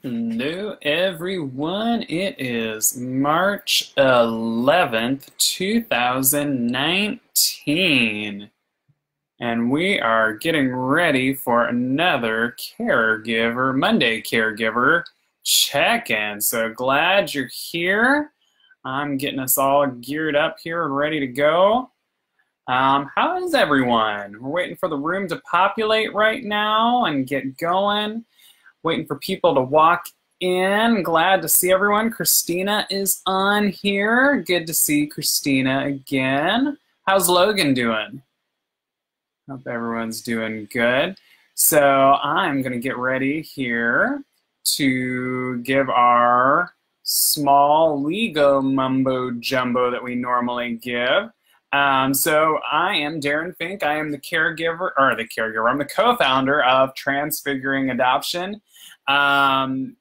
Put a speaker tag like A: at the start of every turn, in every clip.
A: Hello, everyone. It is March 11th, 2019, and we are getting ready for another Monday Caregiver check-in. So glad you're here. I'm getting us all geared up here and ready to go. How is everyone? We're waiting for the room to populate right now and get going. Waiting for people to walk in. Glad to see everyone. Christina is on here. Good to see Christina again. How's Logan doing? Hope everyone's doing good. So I'm going to get ready here to give our small legal mumbo jumbo that we normally give. So I am Darren Fink. I am the caregiver, I'm the co-founder of Transfiguring Adoption. And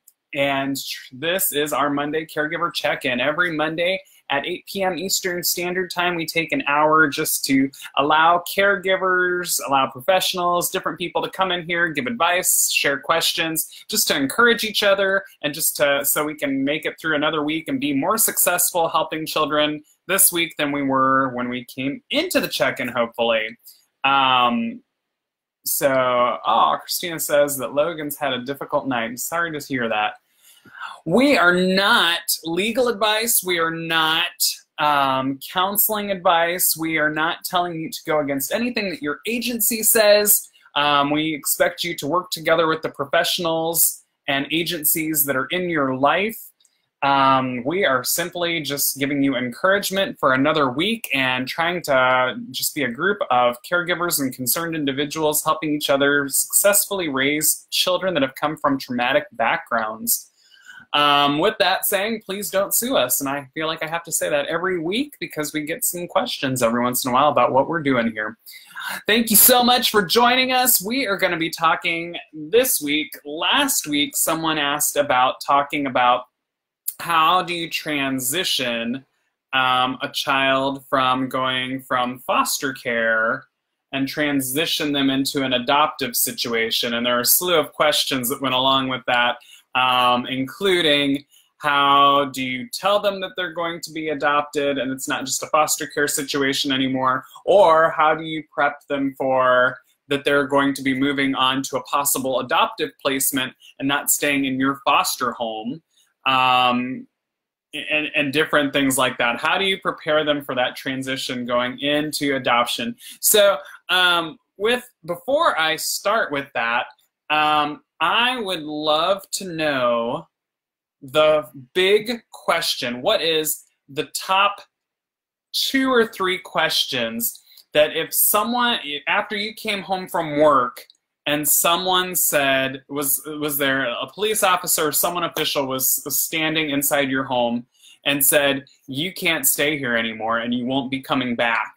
A: this is our Monday Caregiver Check-In. Every Monday at 8 p.m. Eastern Standard Time, we take an hour just to allow caregivers, allow professionals, different people to come in here, give advice, share questions, just to encourage each other and so we can make it through another week and be more successful helping children this week than we were when we came into the check-in, hopefully. Christina says that Logan's had a difficult night. Sorry to hear that. We are not legal advice. We are not counseling advice. We are not telling you to go against anything that your agency says. We expect you to work together with the professionals and agencies that are in your life. We are simply just giving you encouragement for another week and trying to just be a group of caregivers and concerned individuals helping each other successfully raise children that have come from traumatic backgrounds. With that saying, please don't sue us. And I feel like I have to say that every week because we get some questions every once in a while about what we're doing here. Thank you so much for joining us. We are going to be talking this week. Last week, someone asked about talking about how do you transition a child from going from foster care and transition them into an adoptive situation. And there are a slew of questions that went along with that, including how do you tell them that they're going to be adopted and it's not just a foster care situation anymore, or how do you prep them for that they're going to be moving on to a possible adoptive placement and not staying in your foster home. And different things like that. How do you prepare them for that transition going into adoption? So before I start with that, I would love to know the big question. What is the top 2 or 3 questions that if someone, after you came home from work, and someone said, was there a police officer or someone official was standing inside your home and said, you can't stay here anymore and you won't be coming back.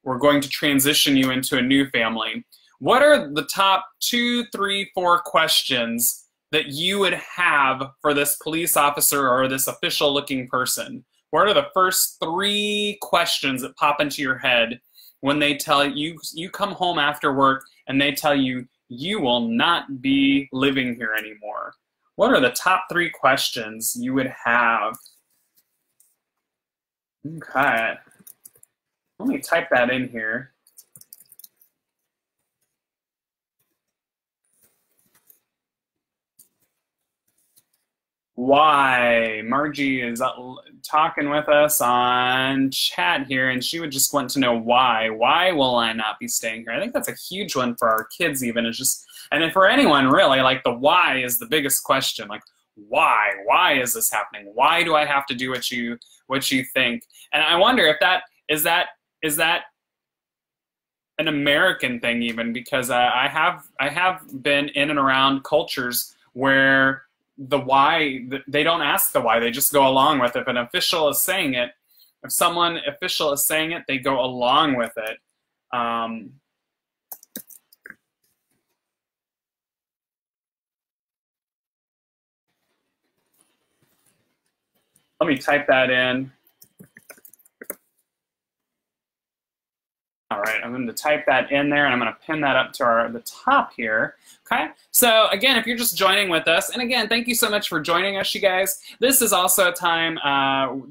A: We're going to transition you into a new family. What are the top 2, 3, 4 questions that you would have for this police officer or this official looking person? What are the first 3 questions that pop into your head when they tell you, you come home after work and they tell you, you will not be living here anymore? What are the top 3 questions you would have? Okay. Let me type that in here. Why? Margie is talking with us on chat here, and she would just want to know why. Why will I not be staying here? I think that's a huge one for our kids even. It's just, and then for anyone really, like the why is the biggest question. Like, why? Why is this happening? Why do I have to do what you think? And I wonder if is that an American thing even, because I have been in and around cultures where the why, they don't ask the why, they just go along with it. If an official is saying it, if someone official is saying it, they go along with it. Let me type that in. All right, I'm going to type that in there, and I'm going to pin that up to the top here. Okay, so again, if you're just joining with us, and again, thank you so much for joining us, you guys. This is also a time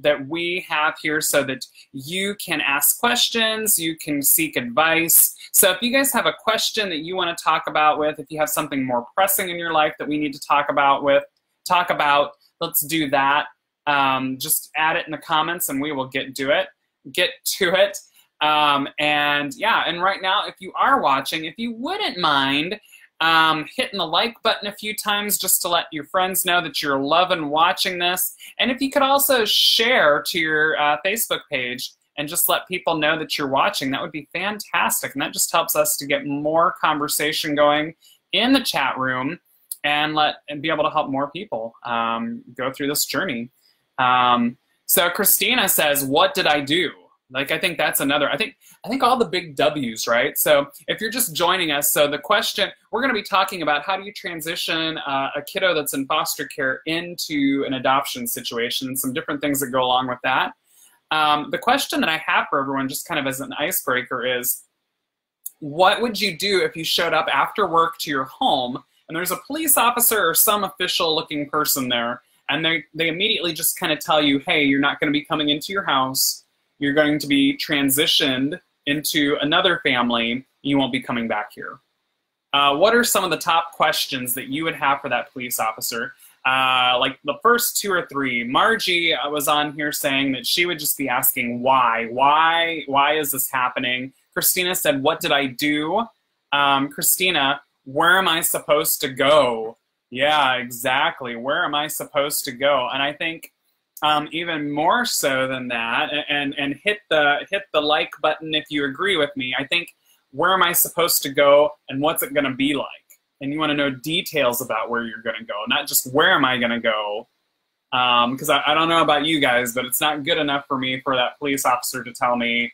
A: that we have here so that you can ask questions, you can seek advice. So if you guys have a question that you want to talk about if you have something more pressing in your life that we need to talk about, let's do that. Just add it in the comments, and we will get to it. And yeah, and right now, if you are watching, if you wouldn't mind hitting the like button a few times just to let your friends know that you're loving watching this. And if you could also share to your Facebook page and just let people know that you're watching, that would be fantastic. And that just helps us to get more conversation going in the chat room and be able to help more people go through this journey. So Christina says, what did I do? Like, I think that's another, I think all the big W's, right? So if you're just joining us, so the question, we're going to be talking about how do you transition a kiddo that's in foster care into an adoption situation and some different things that go along with that. The question that I have for everyone, just kind of as an icebreaker, is what would you do if you showed up after work to your home and there's a police officer or some official looking person there, and they immediately just kind of tell you, hey, you're not going to be coming into your house. You're going to be transitioned into another family. You won't be coming back here. What are some of the top questions that you would have for that police officer? Like the first 2 or 3. Margie was on here saying that she would just be asking why. Why is this happening? Christina said, what did I do? Christina, where am I supposed to go? Yeah, exactly. Where am I supposed to go? And I think even more so than that, and hit the like button if you agree with me. I think, where am I supposed to go and what's it going to be like? And you want to know details about where you're going to go, not just where am I going to go. Because I don't know about you guys, but it's not good enough for me for that police officer to tell me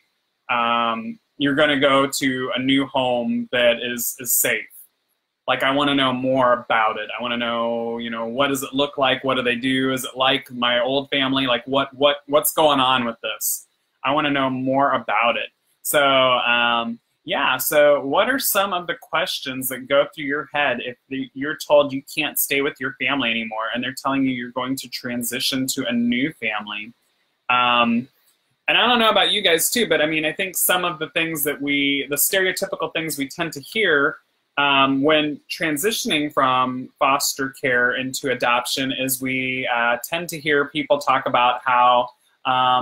A: you're going to go to a new home that is safe. Like, I want to know more about it. I want to know, what does it look like? What do they do? Is it like my old family? Like, what's going on with this? I want to know more about it. So, yeah, so what are some of the questions that go through your head if you're told you can't stay with your family anymore and they're telling you you're going to transition to a new family? And I don't know about you guys too, but I mean, I think some of the things that the stereotypical things we tend to hear when transitioning from foster care into adoption is we tend to hear people talk about how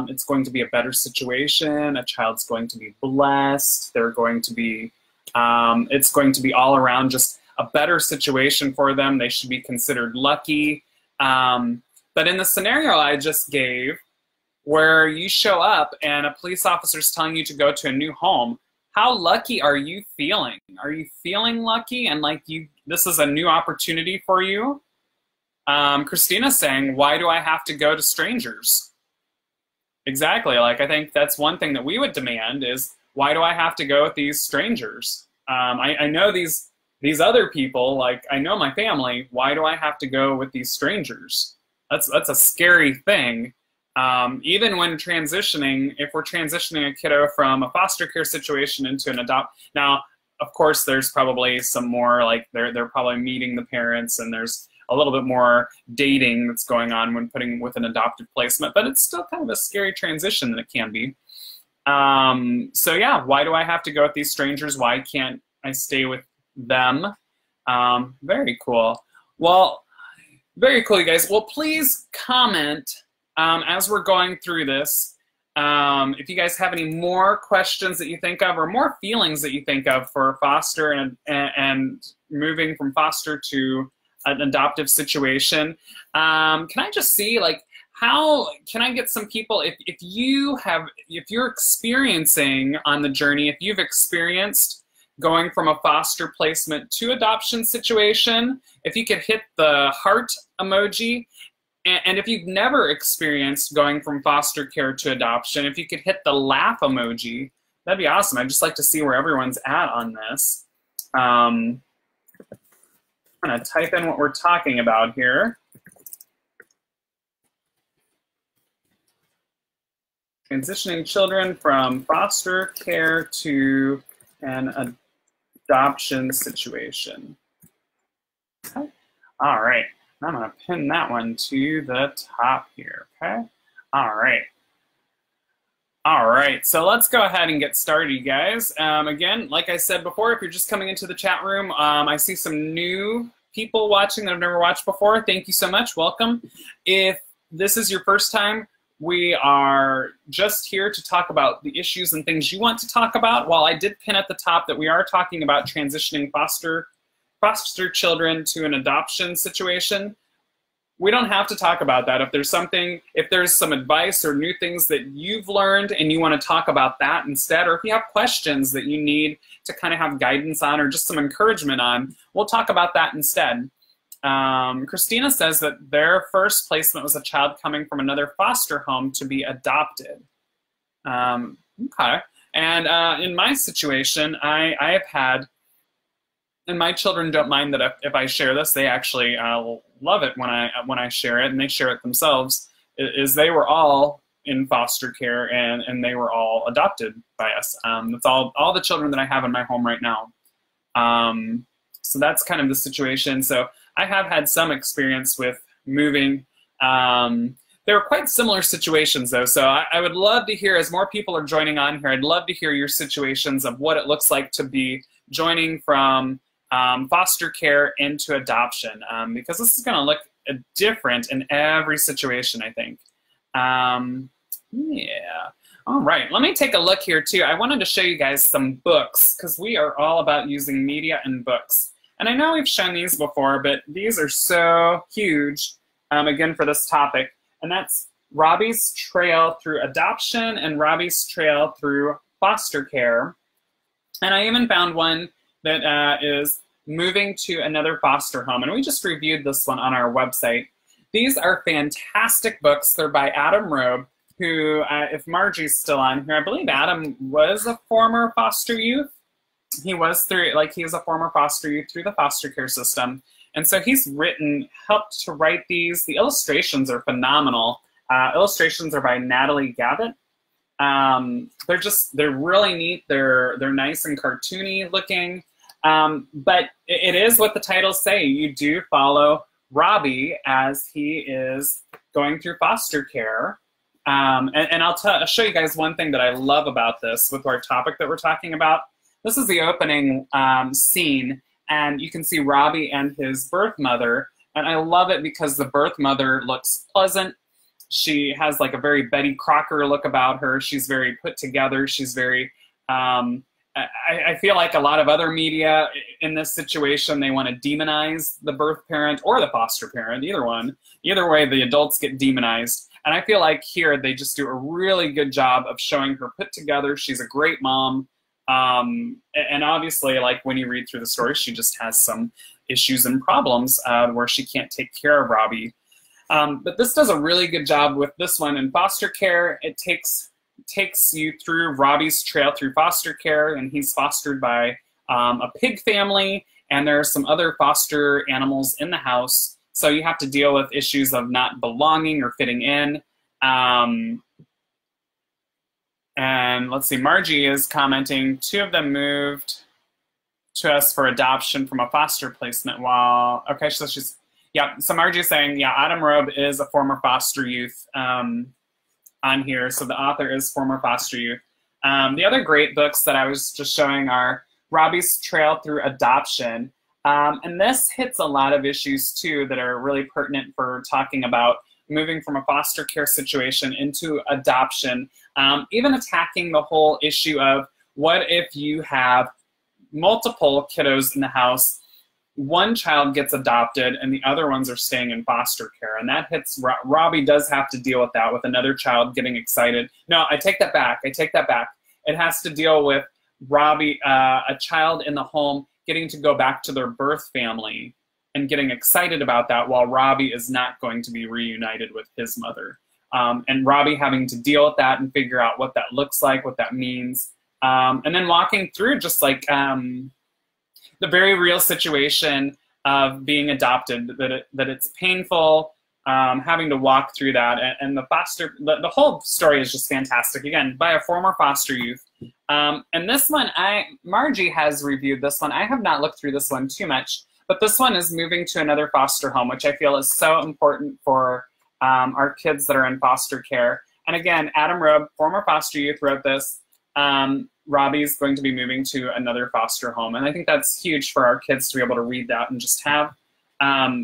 A: it's going to be a better situation, a child's going to be blessed, they're going to be, it's going to be all around just a better situation for them, they should be considered lucky. But in the scenario I just gave, where you show up and a police officer is telling you to go to a new home, how lucky are you feeling? Are you feeling lucky and like this is a new opportunity for you? Christina's saying, why do I have to go to strangers? Exactly. Like, I think that's one thing that we would demand is, why do I have to go with these strangers? I know these other people, like, I know my family. Why do I have to go with these strangers? That's a scary thing. Even when transitioning, if we're transitioning a kiddo from a foster care situation into an adopt, now, of course, there's probably some more, like, they're probably meeting the parents, and there's a little bit more dating that's going on when putting with an adoptive placement, but it's still kind of a scary transition that it can be. So yeah, why do I have to go with these strangers? Why can't I stay with them? Very cool. Well, very cool, you guys. Well, please comment as we're going through this. If you guys have any more questions that you think of or more feelings that you think of for foster and moving from foster to an adoptive situation, can I just see, like, how can I get some people, if you're experiencing on the journey, if you've experienced going from a foster placement to adoption situation, if you could hit the heart emoji. And if you've never experienced going from foster care to adoption, if you could hit the laugh emoji, that'd be awesome. I'd just like to see where everyone's at on this. I'm going to type in what we're talking about here. Transitioning children from foster care to an adoption situation. Okay. All right. I'm going to pin that one to the top here. Okay. All right. All right, so let's go ahead and get started, you guys. Again, like I said before, if you're just coming into the chat room, I see some new people watching that I've never watched before. Thank you so much. Welcome. If this is your first time, we are just here to talk about the issues and things you want to talk about. While I did pin at the top that we are talking about transitioning foster children to an adoption situation, we don't have to talk about that. If there's some advice or new things that you've learned and you want to talk about that instead, or if you have questions that you need to kind of have guidance on or just some encouragement on, we'll talk about that instead. Christina says that their first placement was a child coming from another foster home to be adopted. Okay. And in my situation, I have had, and my children don't mind that if I share this, they actually love it when I share it, and they share it themselves, is they were all in foster care and they were all adopted by us. That's all the children that I have in my home right now. So that's kind of the situation. So I have had some experience with moving. They were quite similar situations though, so I would love to hear, as more people are joining on here, I'd love to hear your situations of what it looks like to be joining from foster care into adoption, because this is going to look different in every situation, I think. Yeah. All right, let me take a look here too. I wanted to show you guys some books, because we are all about using media and books. And I know we've shown these before, but these are so huge, again, for this topic. And that's Robbie's Trail Through Adoption and Robbie's Trail Through Foster Care. And I even found one that is Moving to Another Foster Home. And we just reviewed this one on our website. These are fantastic books. They're by Adam Robe, who, if Margie's still on here, I believe Adam was a former foster youth. He was he's a former foster youth through the foster care system. And so he's helped to write these. The illustrations are phenomenal. Illustrations are by Natalie Gavitt. They're really neat. They're nice and cartoony looking. But it is what the titles say. You do follow Robbie as he is going through foster care. And I'll show you guys one thing that I love about this with our topic that we're talking about. This is the opening scene, and you can see Robbie and his birth mother. And I love it because the birth mother looks pleasant. She has like a very Betty Crocker look about her. She's very put together. She's very, I feel like a lot of other media in this situation, they want to demonize the birth parent or the foster parent, either one. Either way, the adults get demonized. And I feel like here they just do a really good job of showing her put together. She's a great mom. And obviously, like when you read through the story, she just has some issues and problems where she can't take care of Robbie. But this does a really good job with this one. In foster care, it takes you through Robbie's trail through foster care, and he's fostered by a pig family, and there are some other foster animals in the house. So you have to deal with issues of not belonging or fitting in. And let's see, Margie is commenting, 2 of them moved to us for adoption from a foster placement while, okay, so she's, yeah, so Margie is saying, yeah, Adam Robe is a former foster youth on here, so the author is former foster youth. The other great books that I was just showing are Robbie's Trail Through Adoption, and this hits a lot of issues too that are really pertinent for talking about moving from a foster care situation into adoption, even attacking the whole issue of what if you have multiple kiddos in the house, one child gets adopted and the other ones are staying in foster care, and that hits, Robbie does have to deal with that, with another child getting excited. No, I take that back, It has to deal with Robbie, a child in the home getting to go back to their birth family and getting excited about that while Robbie is not going to be reunited with his mother. And Robbie having to deal with that and figure out what that looks like, what that means. And then walking through just like the very real situation of being adopted, that it's painful, having to walk through that. And the whole story is just fantastic. Again, by a former foster youth. And this one, Margie has reviewed this one. I have not looked through this one too much, but this one is moving to another foster home, which I feel is so important for our kids that are in foster care. And again, Adam Robe, former foster youth, wrote this. Robbie's going to be moving to another foster home. And I think that's huge for our kids to be able to read that and just have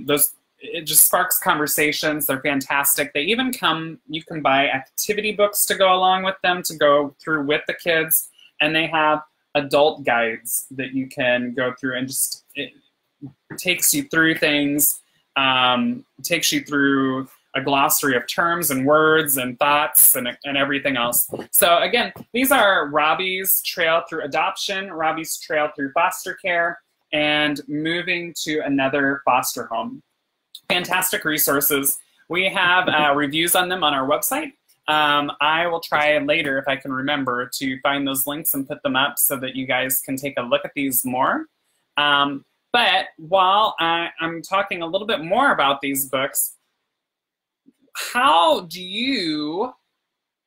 A: those. It just sparks conversations. They're fantastic. They even come, you can buy activity books to go along with them to go through with the kids. And they have adult guides that you can go through, and just, it takes you through things, takes you through a glossary of terms and words and thoughts and everything else. So again, these are Robbie's trail through adoption, Robbie's trail through foster care, and moving to another foster home. Fantastic resources. We have reviews on them on our website. I will try later, if I can remember, to find those links and put them up so that you guys can take a look at these more. But while I'm talking a little bit more about these books, how do you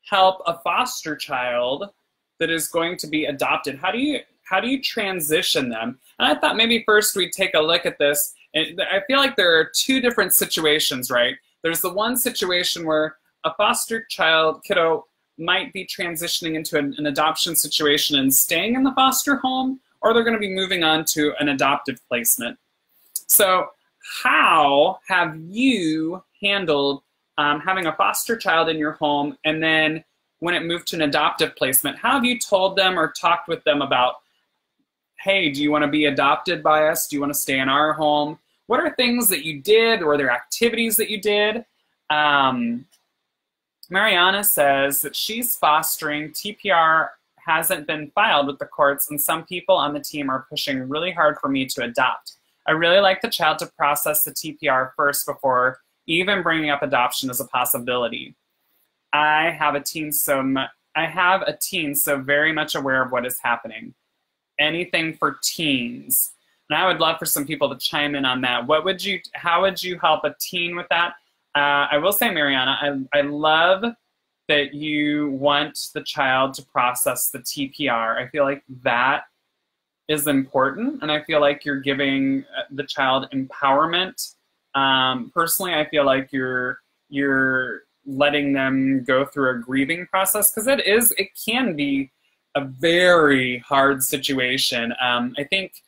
A: help a foster child that is going to be adopted? How do you transition them? And I thought maybe first we'd take a look at this. And I feel like there are two different situations, right? There's the one situation where a foster child, kiddo, might be transitioning into an adoption situation and staying in the foster home, or they're going to be moving on to an adoptive placement. So how have you handled having a foster child in your home, and then when it moved to an adoptive placement, how have you told them or talked with them about, hey, do you want to be adopted by us? Do you want to stay in our home? What are things that you did? Were there activities that you did? Mariana says that she's fostering. TPR hasn't been filed with the courts, and some people on the team are pushing really hard for me to adopt. I really like the child to process the TPR first before even bringing up adoption as a possibility. I have a teen so very much aware of what is happening. Anything for teens. And I would love for some people to chime in on that. How would you help a teen with that? I will say, Mariana, I love that you want the child to process the TPR. I feel like that is important, and I feel like you're giving the child empowerment. Personally, I feel like you're letting them go through a grieving process, because it can be a very hard situation. I think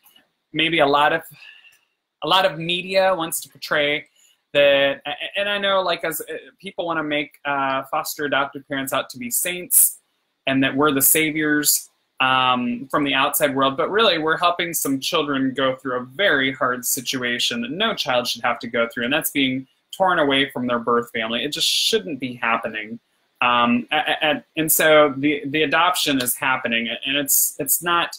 A: maybe a lot of media wants to portray that, and I know, like, as people want to make foster adoptive parents out to be saints, and that we're the saviors from the outside world, but really we're helping some children go through a very hard situation that no child should have to go through, and that's being torn away from their birth family. It just shouldn't be happening. And so the adoption is happening, and it's not,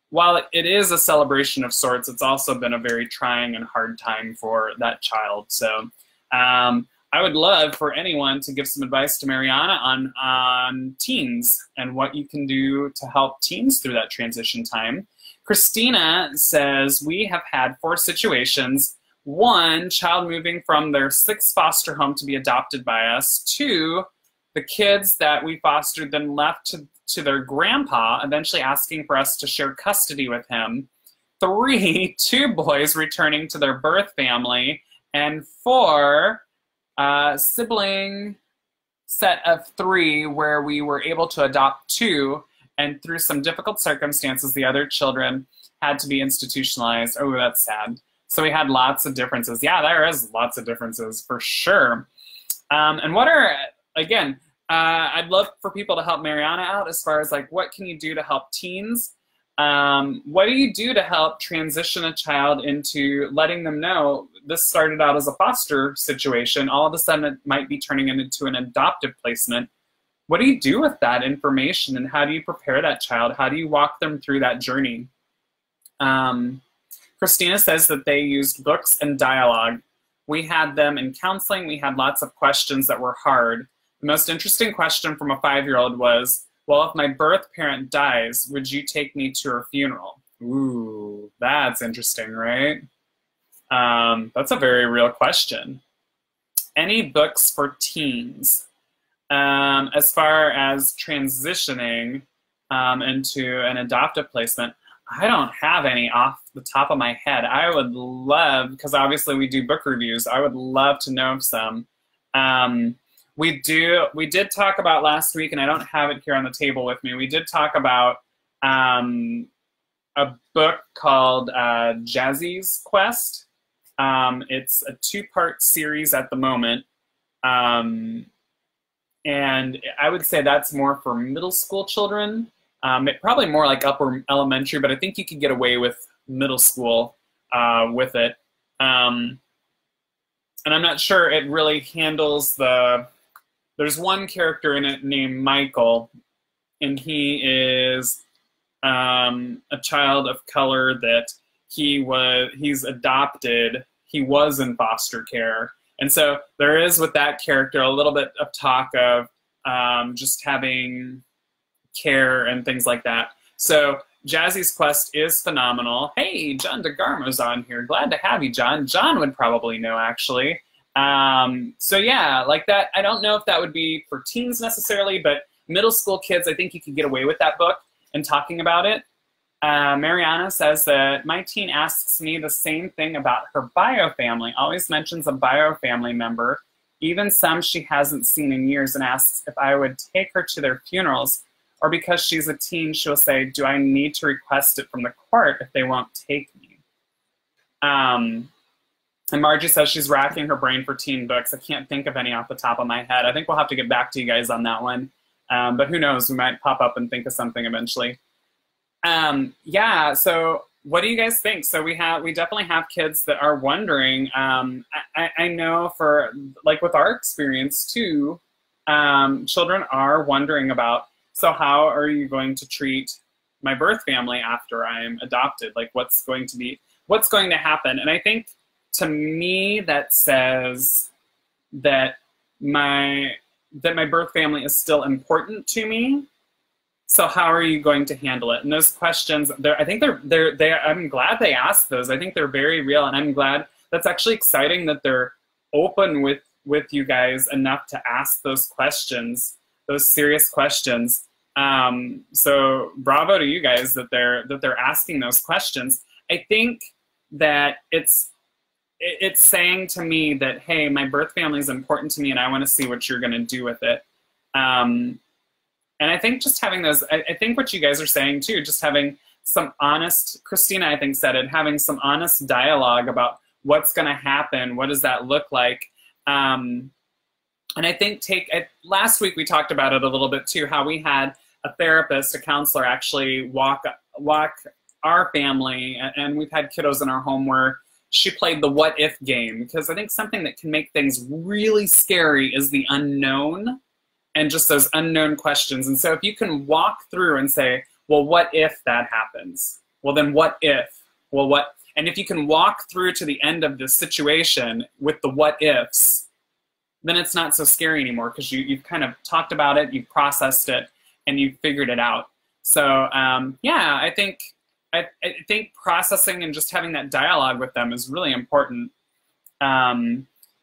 A: while it is a celebration of sorts, it's also been a very trying and hard time for that child. So I would love for anyone to give some advice to Mariana on teens and what you can do to help teens through that transition time. Christina says, we have had 4 situations. 1, child moving from their 6th foster home to be adopted by us. 2, the kids that we fostered then left to their grandpa, eventually asking for us to share custody with him. 3, 2 boys returning to their birth family. And 4, sibling set of 3 where we were able to adopt 2, and through some difficult circumstances, the other children had to be institutionalized. Oh, that's sad. So we had lots of differences. Yeah, there is lots of differences for sure. And what are, again, I'd love for people to help Mariana out as far as, like, what can you do to help teens? What do you do to help transition a child into letting them know this started out as a foster situation, all of a sudden it might be turning into an adoptive placement? What do you do with that information, and how do you prepare that child? How do you walk them through that journey? Christina says that they used books and dialogue. We had them in counseling. We had lots of questions that were hard. The most interesting question from a 5-year-old was, well, if my birth parent dies, would you take me to her funeral? Ooh, that's interesting, right? That's a very real question. any books for teens as far as transitioning into an adoptive placement. I don't have any off the top of my head. I would love, because obviously we do book reviews, I would love to know of some. We did talk about last week, and I don't have it here on the table with me, we did talk about a book called Jazzy's Quest. It's a 2-part series at the moment. And I would say that's more for middle school children. Probably more like upper elementary, but I think you could get away with middle school with it. And I'm not sure it really handles there's one character in it named Michael, and he is a child of color that he's adopted. He was in foster care. And so there is with that character a little bit of talk of just having care and things like that. So Jazzy's Quest is phenomenal. Hey, John DeGarmo's on here. Glad to have you, John. John would probably know, actually. So yeah, like that. I don't know if that would be for teens necessarily, but middle school kids, I think you could get away with that book and talking about it. Mariana says that my teen asks me the same thing about her bio family, always mentions a bio family member, even some she hasn't seen in years, and asks if I would take her to their funerals, or because she's a teen, she'll say, do I need to request it from the court if they won't take me? And Margie says she's racking her brain for teen books. I can't think of any off the top of my head. I think we'll have to get back to you guys on that one. But who knows, we might pop up and think of something eventually. Yeah, so what do you guys think? So we definitely have kids that are wondering. I know for, like with our experience too, children are wondering about, so how are you going to treat my birth family after I'm adopted? Like what's going to happen? And I think to me that says that my birth family is still important to me. So how are you going to handle it? And those questions, I think I'm glad they asked those. I think they're very real, and I'm glad that's actually exciting that they're open with you guys enough to ask those questions, those serious questions. So bravo to you guys that they're asking those questions. I think that it's saying to me that, hey, my birth family is important to me, and I want to see what you're going to do with it. And I think just having those, I think what you guys are saying too, just having some honest, Christina I think said it, having some honest dialogue about what's going to happen, what does that look like. And I think last week we talked about it a little bit too, how we had a therapist, a counselor actually walk our family, and we've had kiddos in our home where she played the what if game, because I think something that can make things really scary is the unknown. And just those unknown questions. And so if you can walk through and say, well, what if that happens? Well, then what if? Well, what? And if you can walk through to the end of the situation with the what ifs, then it's not so scary anymore, because you've kind of talked about it, you've processed it, and you've figured it out. So yeah, I think processing and just having that dialogue with them is really important.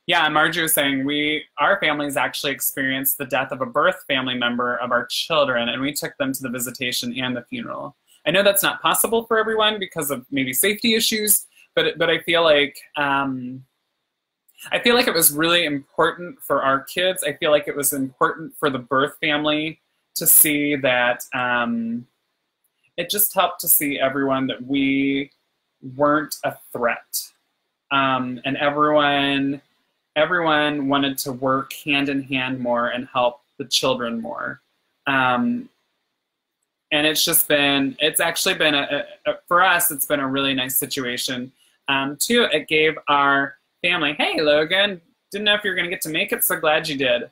A: Yeah, Margie was saying our families actually experienced the death of a birth family member of our children, and we took them to the visitation and the funeral. I know that's not possible for everyone because of maybe safety issues, but I feel like it was really important for our kids. I feel like it was important for the birth family to see that. It just helped to see everyone that we weren't a threat, and everyone wanted to work hand in hand more and help the children more. And it's actually been for us, it's been a really nice situation. Too, it gave our family, hey, Logan, didn't know if you were going to get to make it, so glad you did.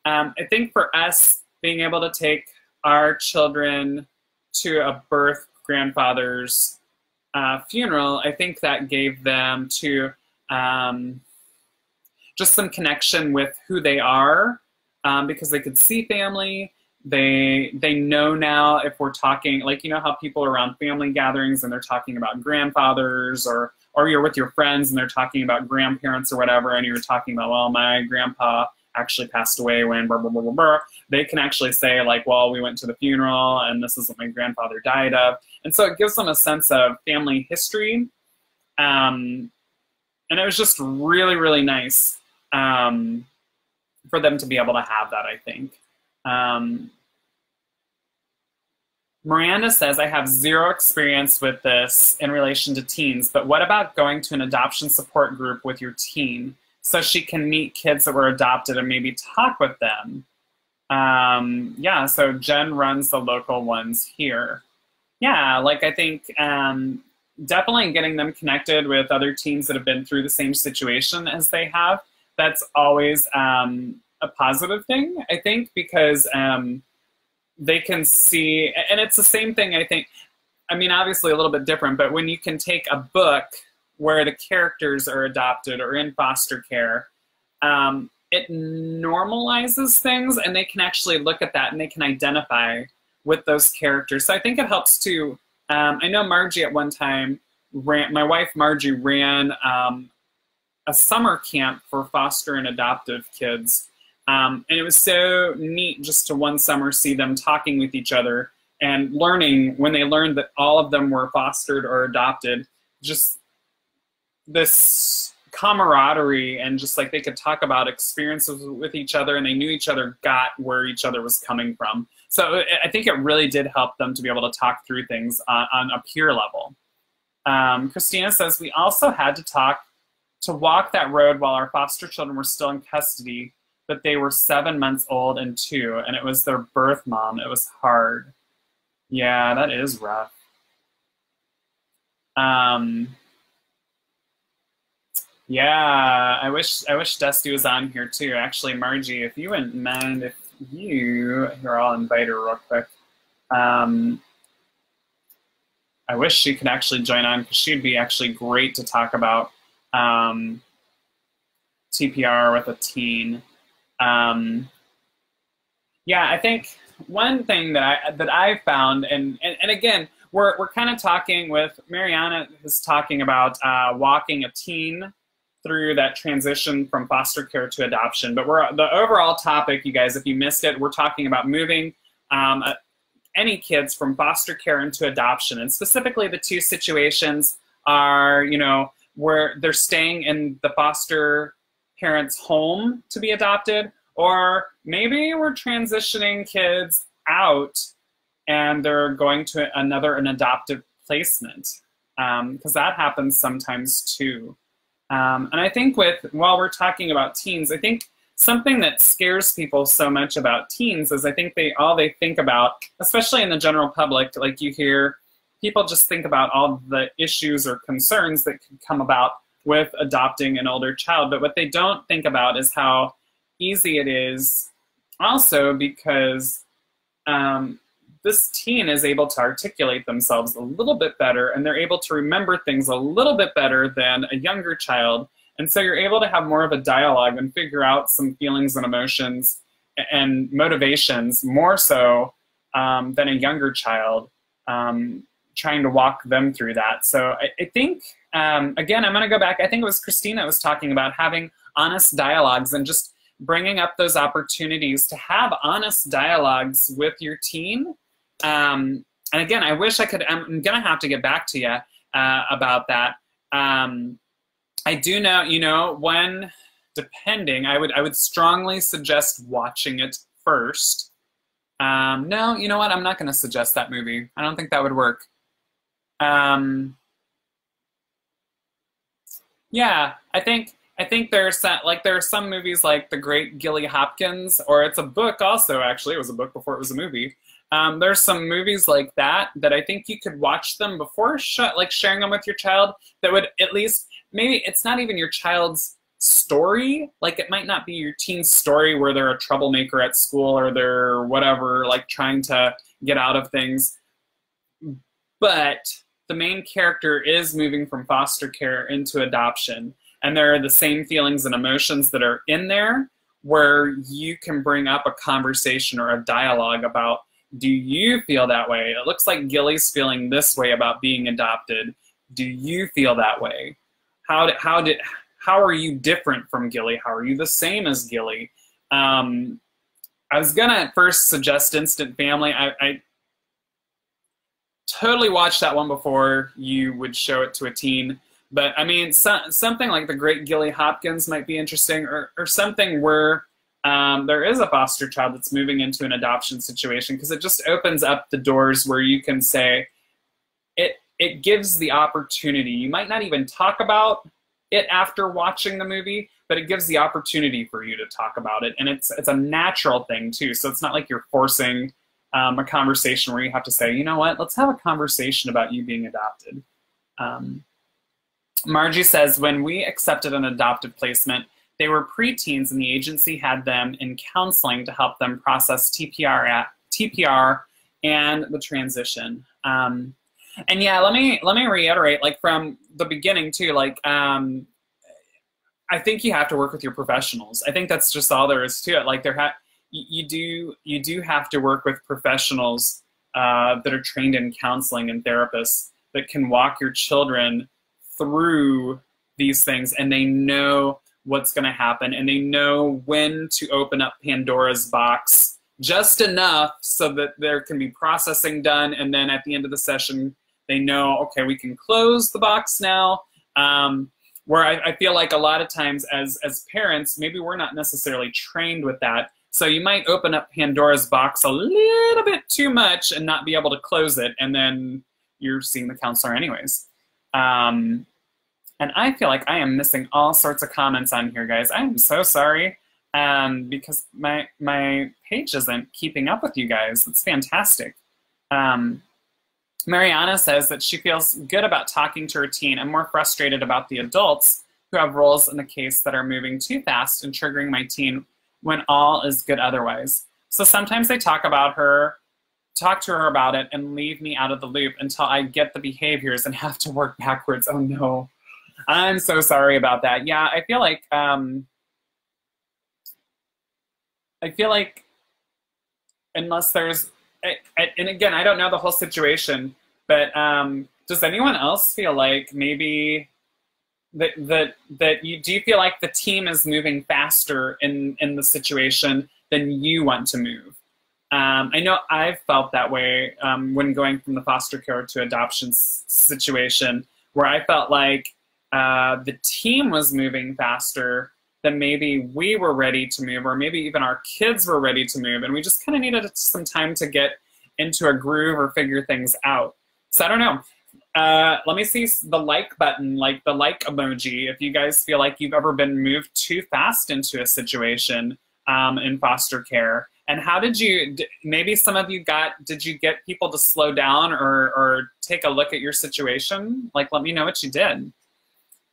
A: I think for us, being able to take our children to a birth grandfather's funeral, I think that gave them to just some connection with who they are, because they could see family. They know now if we're talking, like, you know how people are around family gatherings and they're talking about grandfathers or or you're with your friends and they're talking about grandparents or whatever, and you're talking about, well, my grandpa actually passed away when blah, blah, blah, blah, blah. They can actually say, like, well, we went to the funeral and this is what my grandfather died of. And so it gives them a sense of family history. And it was just really, really nice for them to be able to have that, I think. Miranda says, I have zero experience with this in relation to teens, but what about going to an adoption support group with your teen so she can meet kids that were adopted and maybe talk with them? Yeah, so Jen runs the local ones here. Yeah, like I think definitely getting them connected with other teens that have been through the same situation as they have, that's always a positive thing, I think, because they can see, and it's the same thing, I think, I mean, obviously a little bit different, but when you can take a book where the characters are adopted or in foster care, it normalizes things, and they can actually look at that and they can identify with those characters. So I think it helps to, I know Margie at one time, my wife Margie ran a summer camp for foster and adoptive kids. And it was so neat just to one summer see them talking with each other and learning, when they learned that all of them were fostered or adopted, just this camaraderie, and just like they could talk about experiences with each other, and they knew each other got where each other was coming from. So I think it really did help them to be able to talk through things on a peer level. Christina says, we also had to walk that road while our foster children were still in custody, but they were 7 months old and 2, and it was their birth mom. It was hard. Yeah, that is rough. Yeah, I wish Dusty was on here too. Actually, Margie, if you wouldn't mind, if here, I'll invite her real quick. I wish she could actually join on, because she'd be actually great to talk about TPR with a teen. Yeah, I think one thing that I've found, and again, we're kind of talking with, Mariana is talking about walking a teen through that transition from foster care to adoption. But the overall topic, you guys, if you missed it, we're talking about moving any kids from foster care into adoption. And specifically the two situations are, you know, where they're staying in the foster parent's home to be adopted, or maybe we're transitioning kids out and they're going to an adoptive placement, because that happens sometimes too. And I think while we're talking about teens, I think something that scares people so much about teens is I think all they think about, especially in the general public, like you hear people just think about all the issues or concerns that could come about with adopting an older child. But what they don't think about is how easy it is also, because this teen is able to articulate themselves a little bit better, and they're able to remember things a little bit better than a younger child. And so you're able to have more of a dialogue and figure out some feelings and emotions and motivations more so than a younger child, trying to walk them through that. So I think, again, I'm going to go back. I think it was Christina that was talking about having honest dialogues and just bringing up those opportunities to have honest dialogues with your teen. And again, I wish I could, I'm going to have to get back to you about that. I do know, you know, when, depending, I would strongly suggest watching it first. No, you know what? I'm not going to suggest that movie. I don't think that would work. Yeah, I think there are some movies like The Great Gilly Hopkins, or it's a book also, actually. It was a book before it was a movie. There's some movies like that I think you could watch them before sharing them with your child, that would at least, maybe it's not even your child's story. Like, it might not be your teen's story where they're a troublemaker at school or they're whatever, like trying to get out of things. But the main character is moving from foster care into adoption. And there are the same feelings and emotions that are in there, where you can bring up a conversation or a dialogue about, do you feel that way? It looks like Gilly's feeling this way about being adopted. Do you feel that way? how are you different from Gilly? How are you the same as Gilly? I was gonna first suggest Instant Family. I totally watched that one before you would show it to a teen. But I mean, something like The Great Gilly Hopkins might be interesting, or something where there is a foster child that's moving into an adoption situation, because it just opens up the doors where you can say, it gives the opportunity. You might not even talk about it after watching the movie, but it gives the opportunity for you to talk about it. And it's a natural thing too. So it's not like you're forcing a conversation where you have to say, you know what, let's have a conversation about you being adopted. Margie says, when we accepted an adoptive placement, they were preteens and the agency had them in counseling to help them process TPR and the transition. And yeah, let me reiterate, like from the beginning too, like I think you have to work with your professionals. I think that's just all there is to it. Like you do have to work with professionals that are trained in counseling and therapists that can walk your children through these things, and they know what's going to happen, and they know when to open up Pandora's box just enough so that there can be processing done, and then at the end of the session they know, okay, we can close the box now. Where I feel like a lot of times as parents, maybe we're not necessarily trained with that. So you might open up Pandora's box a little bit too much and not be able to close it, and then you're seeing the counselor anyways. And I feel like I am missing all sorts of comments on here, guys. I am so sorry because my page isn't keeping up with you guys. It's fantastic. Mariana says that she feels good about talking to her teen and more frustrated about the adults who have roles in the case that are moving too fast and triggering my teen when all is good otherwise. So sometimes they talk to her about it and leave me out of the loop until I get the behaviors and have to work backwards. Oh no, I'm so sorry about that. Yeah, I feel like unless there's, and again, I don't know the whole situation, but does anyone else feel like maybe that do you feel like the team is moving faster in the situation than you want to move? I know I've felt that way when going from the foster care to adoption situation, where I felt like the team was moving faster than maybe we were ready to move, or maybe even our kids were ready to move, and we just kind of needed some time to get into a groove or figure things out. So I don't know. Let me see the like button, like the like emoji, if you guys feel like you've ever been moved too fast into a situation in foster care. And how did you, maybe some of you did you get people to slow down or take a look at your situation? Like, let me know what you did.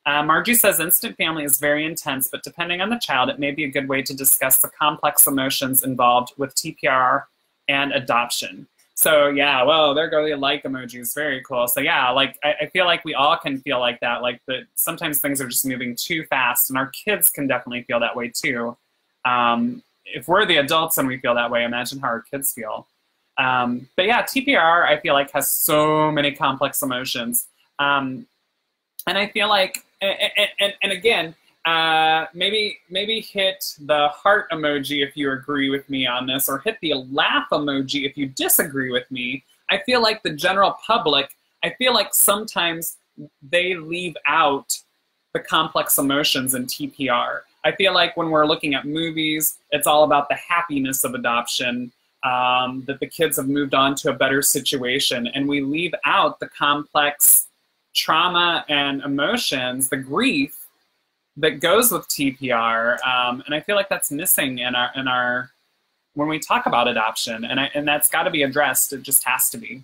A: Margie says, Instant Family is very intense, but depending on the child, it may be a good way to discuss the complex emotions involved with TPR and adoption. So yeah, well, there go the like emojis. Very cool. So yeah, like I feel like we all can feel like that. Like that sometimes things are just moving too fast, and our kids can definitely feel that way too. If we're the adults and we feel that way, imagine how our kids feel. But yeah, TPR I feel like has so many complex emotions, and I feel like, and again, maybe hit the heart emoji if you agree with me on this, or hit the laugh emoji if you disagree with me. I feel like the general public, I feel like sometimes they leave out the complex emotions in TPR. I feel like when we're looking at movies, it's all about the happiness of adoption, that the kids have moved on to a better situation, and we leave out the complex trauma and emotions, the grief that goes with TPR, and I feel like that's missing in our when we talk about adoption, and that's got to be addressed. It just has to be.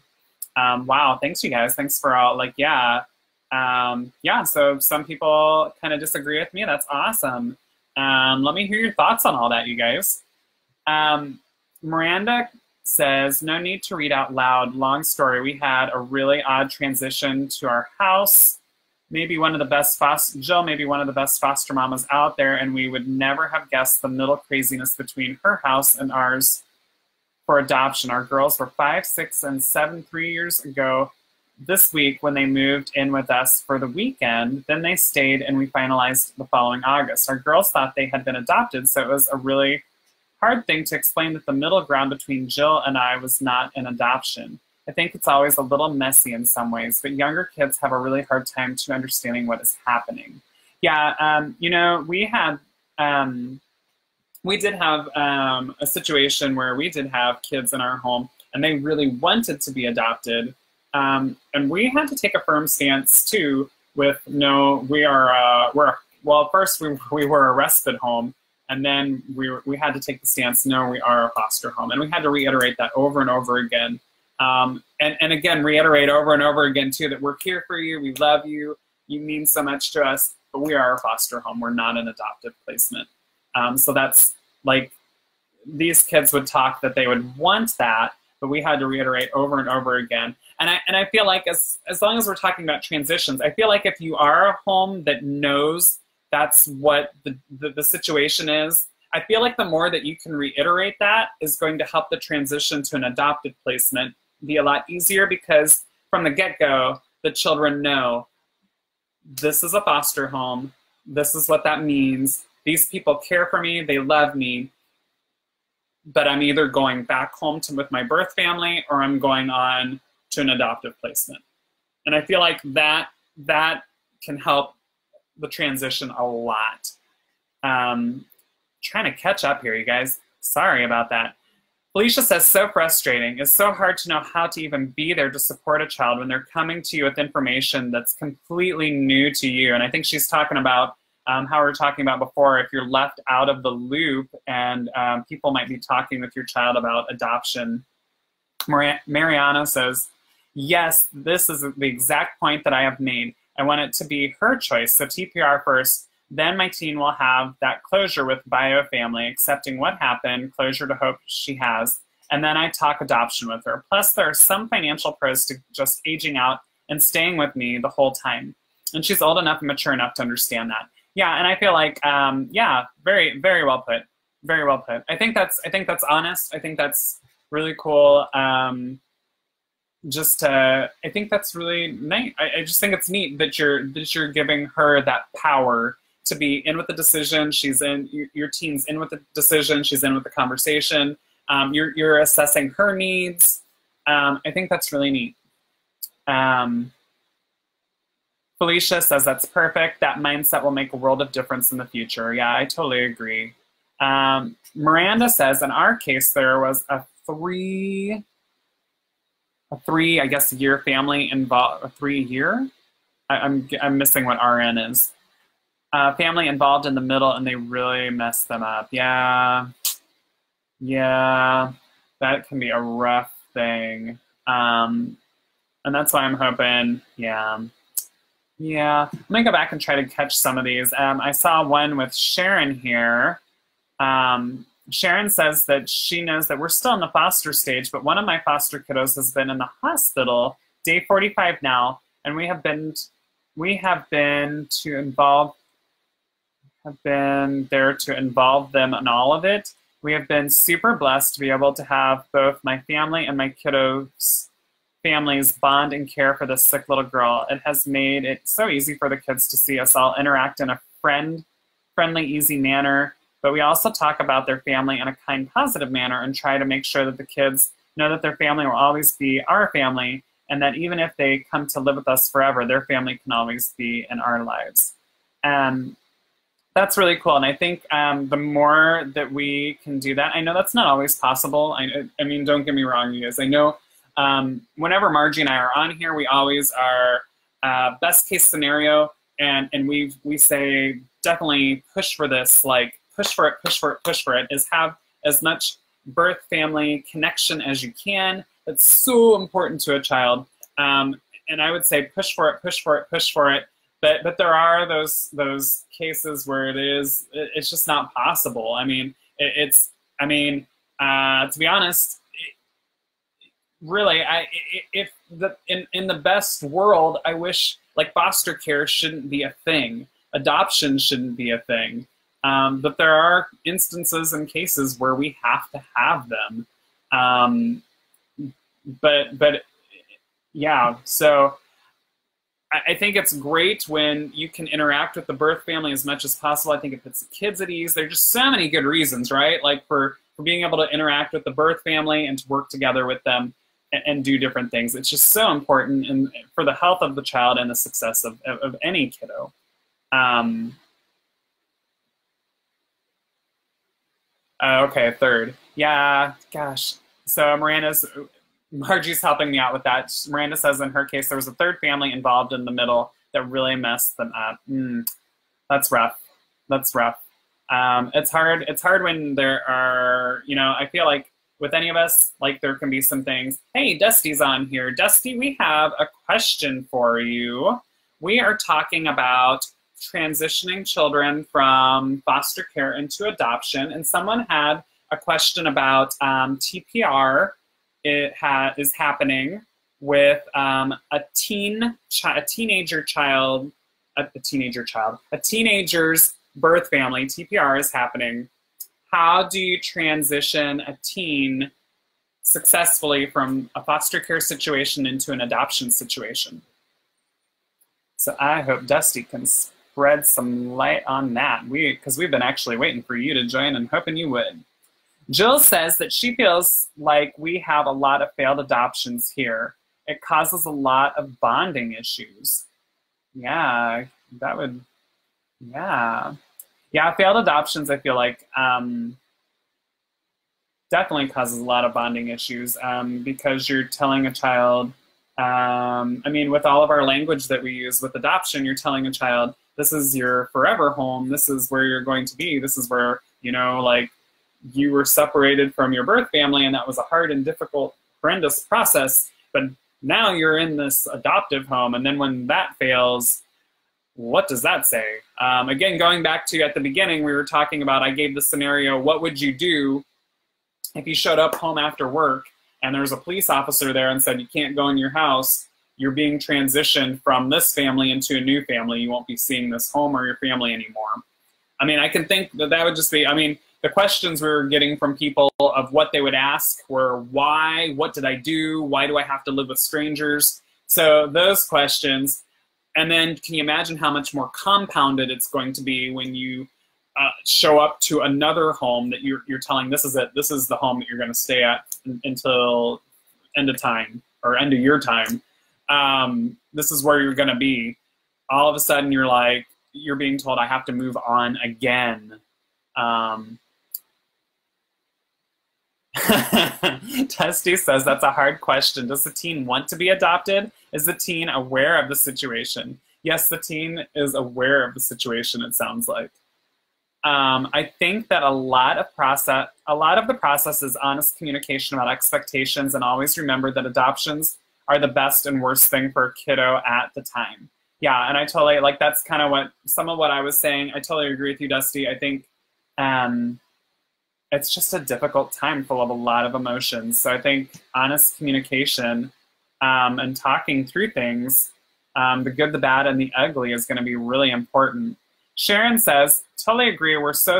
A: Wow, thanks you guys. Thanks for all, like, yeah. So some people kind of disagree with me. That's awesome. Let me hear your thoughts on all that, you guys. Miranda says, no need to read out loud. Long story. We had a really odd transition to our house. Maybe one of the best Jill, maybe one of the best foster mamas out there, and we would never have guessed the middle craziness between her house and ours for adoption. Our girls were 5, 6, and 7 3 years ago. this week when they moved in with us for the weekend. Then they stayed and we finalized the following August. Our girls thought they had been adopted, so it was a really hard thing to explain that the middle ground between Jill and I was not an adoption. I think it's always a little messy in some ways, but younger kids have a really hard time to understanding what is happening. Yeah, you know, we did have a situation where we did have kids in our home and they really wanted to be adopted. And we had to take a firm stance too with no, well, first we were a respite home, and then we had to take the stance, no, we are a foster home. And we had to reiterate that over and over again. And again, reiterate over and over again too, that we're here for you, we love you, you mean so much to us, but we are a foster home, we're not an adoptive placement. So that's like, these kids would talk that they would want that, but we had to reiterate over and over again. And I feel like as long as we're talking about transitions, I feel like if you are a home that knows that's what the situation is, I feel like the more that you can reiterate that is going to help the transition to an adopted placement be a lot easier, because from the get-go, the children know this is a foster home, this is what that means, these people care for me, they love me, but I'm either going back home with my birth family or I'm going on to an adoptive placement. And I feel like that can help the transition a lot. Trying to catch up here, you guys. Sorry about that. Felicia says, so frustrating. It's so hard to know how to even be there to support a child when they're coming to you with information that's completely new to you. And I think she's talking about how we were talking about before, if you're left out of the loop and people might be talking with your child about adoption. Mariana says, yes, this is the exact point that I have made. I want it to be her choice, so TPR first, then my teen will have that closure with bio family, accepting what happened, closure to hope she has, and then I talk adoption with her. Plus, there are some financial pros to just aging out and staying with me the whole time. And she's old enough and mature enough to understand that. Yeah, and I feel like, yeah, very, very well put. Very well put. I think that's honest. I think that's really cool. I think that's really nice. I just think it's neat that you're giving her that power to be in with the decision. She's in, your teen's in with the decision. She's in with the conversation. You're assessing her needs. I think that's really neat. Felicia says that's perfect. That mindset will make a world of difference in the future. Yeah, I totally agree. Miranda says, in our case, there was a three, I guess, year family involved. A 3 year? I'm missing what RN is. Family involved in the middle, and they really messed them up. Yeah, that can be a rough thing. And that's why I'm hoping. Yeah. I'm gonna go back and try to catch some of these. I saw one with Sharon here. Sharon says that she knows that we're still in the foster stage, but one of my foster kiddos has been in the hospital, day 45 now, and we have been there to involve them in all of it. We have been super blessed to be able to have both my family and my kiddos' families bond and care for this sick little girl. It has made it so easy for the kids to see us all interact in a friendly, easy manner. But we also talk about their family in a kind, positive manner and try to make sure that the kids know that their family will always be our family, and that even if they come to live with us forever, their family can always be in our lives. That's really cool. And I think the more that we can do that, I know that's not always possible. I mean, don't get me wrong, you guys. I know whenever Margie and I are on here, we always are best case scenario, and we say definitely push for this, like push for it, is have as much birth family connection as you can. It's so important to a child. And I would say push for it. But there are those cases where it's just not possible. I mean, to be honest, really, in the best world, I wish like foster care shouldn't be a thing. Adoption shouldn't be a thing. But there are instances and cases where we have to have them. But Yeah, so I think it's great when you can interact with the birth family as much as possible. I think it puts the kids at ease. There's just so many good reasons, right? Like for being able to interact with the birth family and to work together with them and do different things. It's just so important and for the health of the child and the success of any kiddo. Okay, third. Yeah, gosh. So Margie's helping me out with that. Miranda says in her case, there was a third family involved in the middle that really messed them up. That's rough. That's rough. It's hard. It's hard when there are, I feel like with any of us, like there can be some things. Hey, Dusty's on here. Dusty, we have a question for you. We are talking about transitioning children from foster care into adoption, and someone had a question about TPR. Is happening with a teenager's birth family. TPR is happening. How do you transition a teen successfully from a foster care situation into an adoption situation? So I hope Dusty can spread some light on that. Because we've been actually waiting for you to join and hoping you would. Jill says that she feels like we have a lot of failed adoptions here. It causes a lot of bonding issues. Yeah, yeah. Yeah, failed adoptions, I feel like, definitely causes a lot of bonding issues because you're telling a child, with all of our language that we use with adoption, you're telling a child, this is your forever home, this is where you're going to be, this is where, you were separated from your birth family, and that was a hard and difficult, horrendous process, but now you're in this adoptive home, and then when that fails, what does that say? Again, going back to at the beginning, we were talking about, I gave the scenario, what would you do if you showed up home after work and there was a police officer there and said, you can't go in your house, you're being transitioned from this family into a new family, you won't be seeing this home or your family anymore. I can think that would just be, the questions we were getting from people of what they would ask were why, what did I do, why do I have to live with strangers? So those questions, and then can you imagine how much more compounded it's going to be when you show up to another home that you're telling this is it, this is the home that you're going to stay at until end of time or end of your time. This is where you're going to be. All of a sudden you're being told I have to move on again. Testy says that's a hard question. Does the teen want to be adopted? Is the teen aware of the situation? Yes, the teen is aware of the situation, it sounds like. I think that a lot of the process is honest communication about expectations, and always remember that adoptions are the best and worst thing for a kiddo at the time. Yeah, and I totally, that's kind of some of what I was saying. I totally agree with you, Dusty. I think it's just a difficult time full of a lot of emotions. So I think honest communication and talking through things, the good, the bad, and the ugly is going to be really important. Sharon says, totally agree. We're so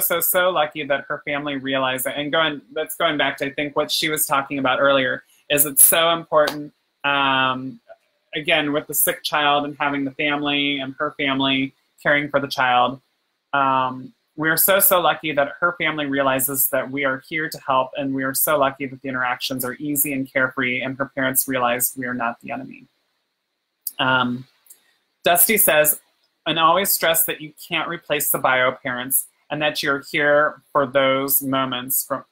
A: lucky that her family realized it. And that's going back to, I think, what she was talking about earlier, is it's so important, again, with the sick child and having the family and her family caring for the child. We are so lucky that her family realizes that we are here to help, and we are so lucky that the interactions are easy and carefree, and her parents realize we are not the enemy. Dusty says, and always stress that you can't replace the bio parents, and that you're here for those moments from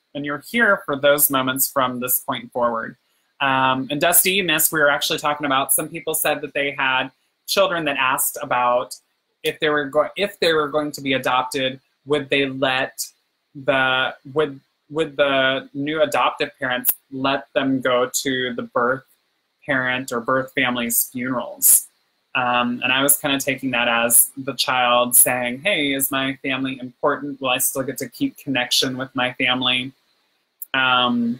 A: this point forward. And Dusty, you missed, we were actually talking about, some people said that they had children that asked about if they were going to be adopted, would they let would the new adoptive parents let them go to the birth parent or birth family's funerals? And I was kind of taking that as the child saying, hey, is my family important? Will I still get to keep connection with my family? But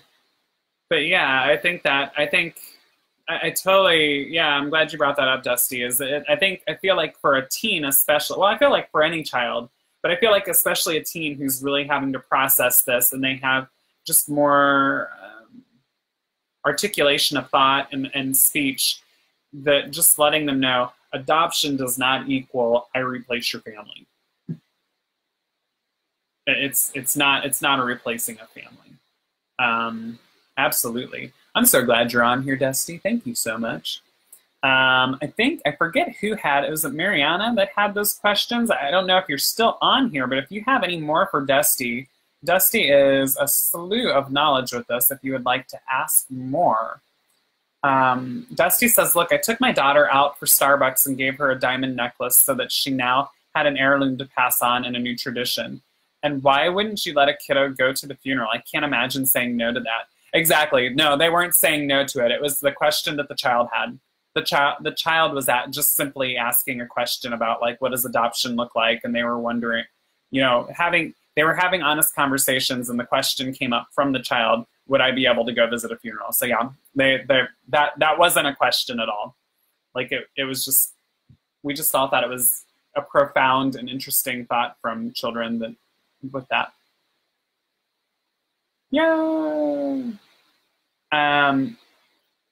A: yeah, I totally, yeah, I'm glad you brought that up, Dusty. I feel like for a teen especially, well, I feel like for any child, but I feel like especially a teen who's really having to process this, and they have just more articulation of thought and speech, that just letting them know adoption does not equal I replace your family. It's not a replacing a family. Absolutely. I'm so glad you're on here, Dusty. Thank you so much. I forget who had it. Was it Mariana that had those questions? I don't know if you're still on here, but if you have any more for Dusty, Dusty is a slew of knowledge with us if you would like to ask more. Dusty says, look, I took my daughter out for Starbucks and gave her a diamond necklace so that she now had an heirloom to pass on in a new tradition. And why wouldn't you let a kiddo go to the funeral? I can't imagine saying no to that. Exactly. No, they weren't saying no to it. It was the question that the child had. The child was just simply asking a question about, like, what does adoption look like? And they were wondering, you know, they were having honest conversations, and the question came up from the child, would I be able to go visit a funeral? So yeah, that wasn't a question at all. Like it was just, we just all thought it was a profound and interesting thought from children that with that. Yeah.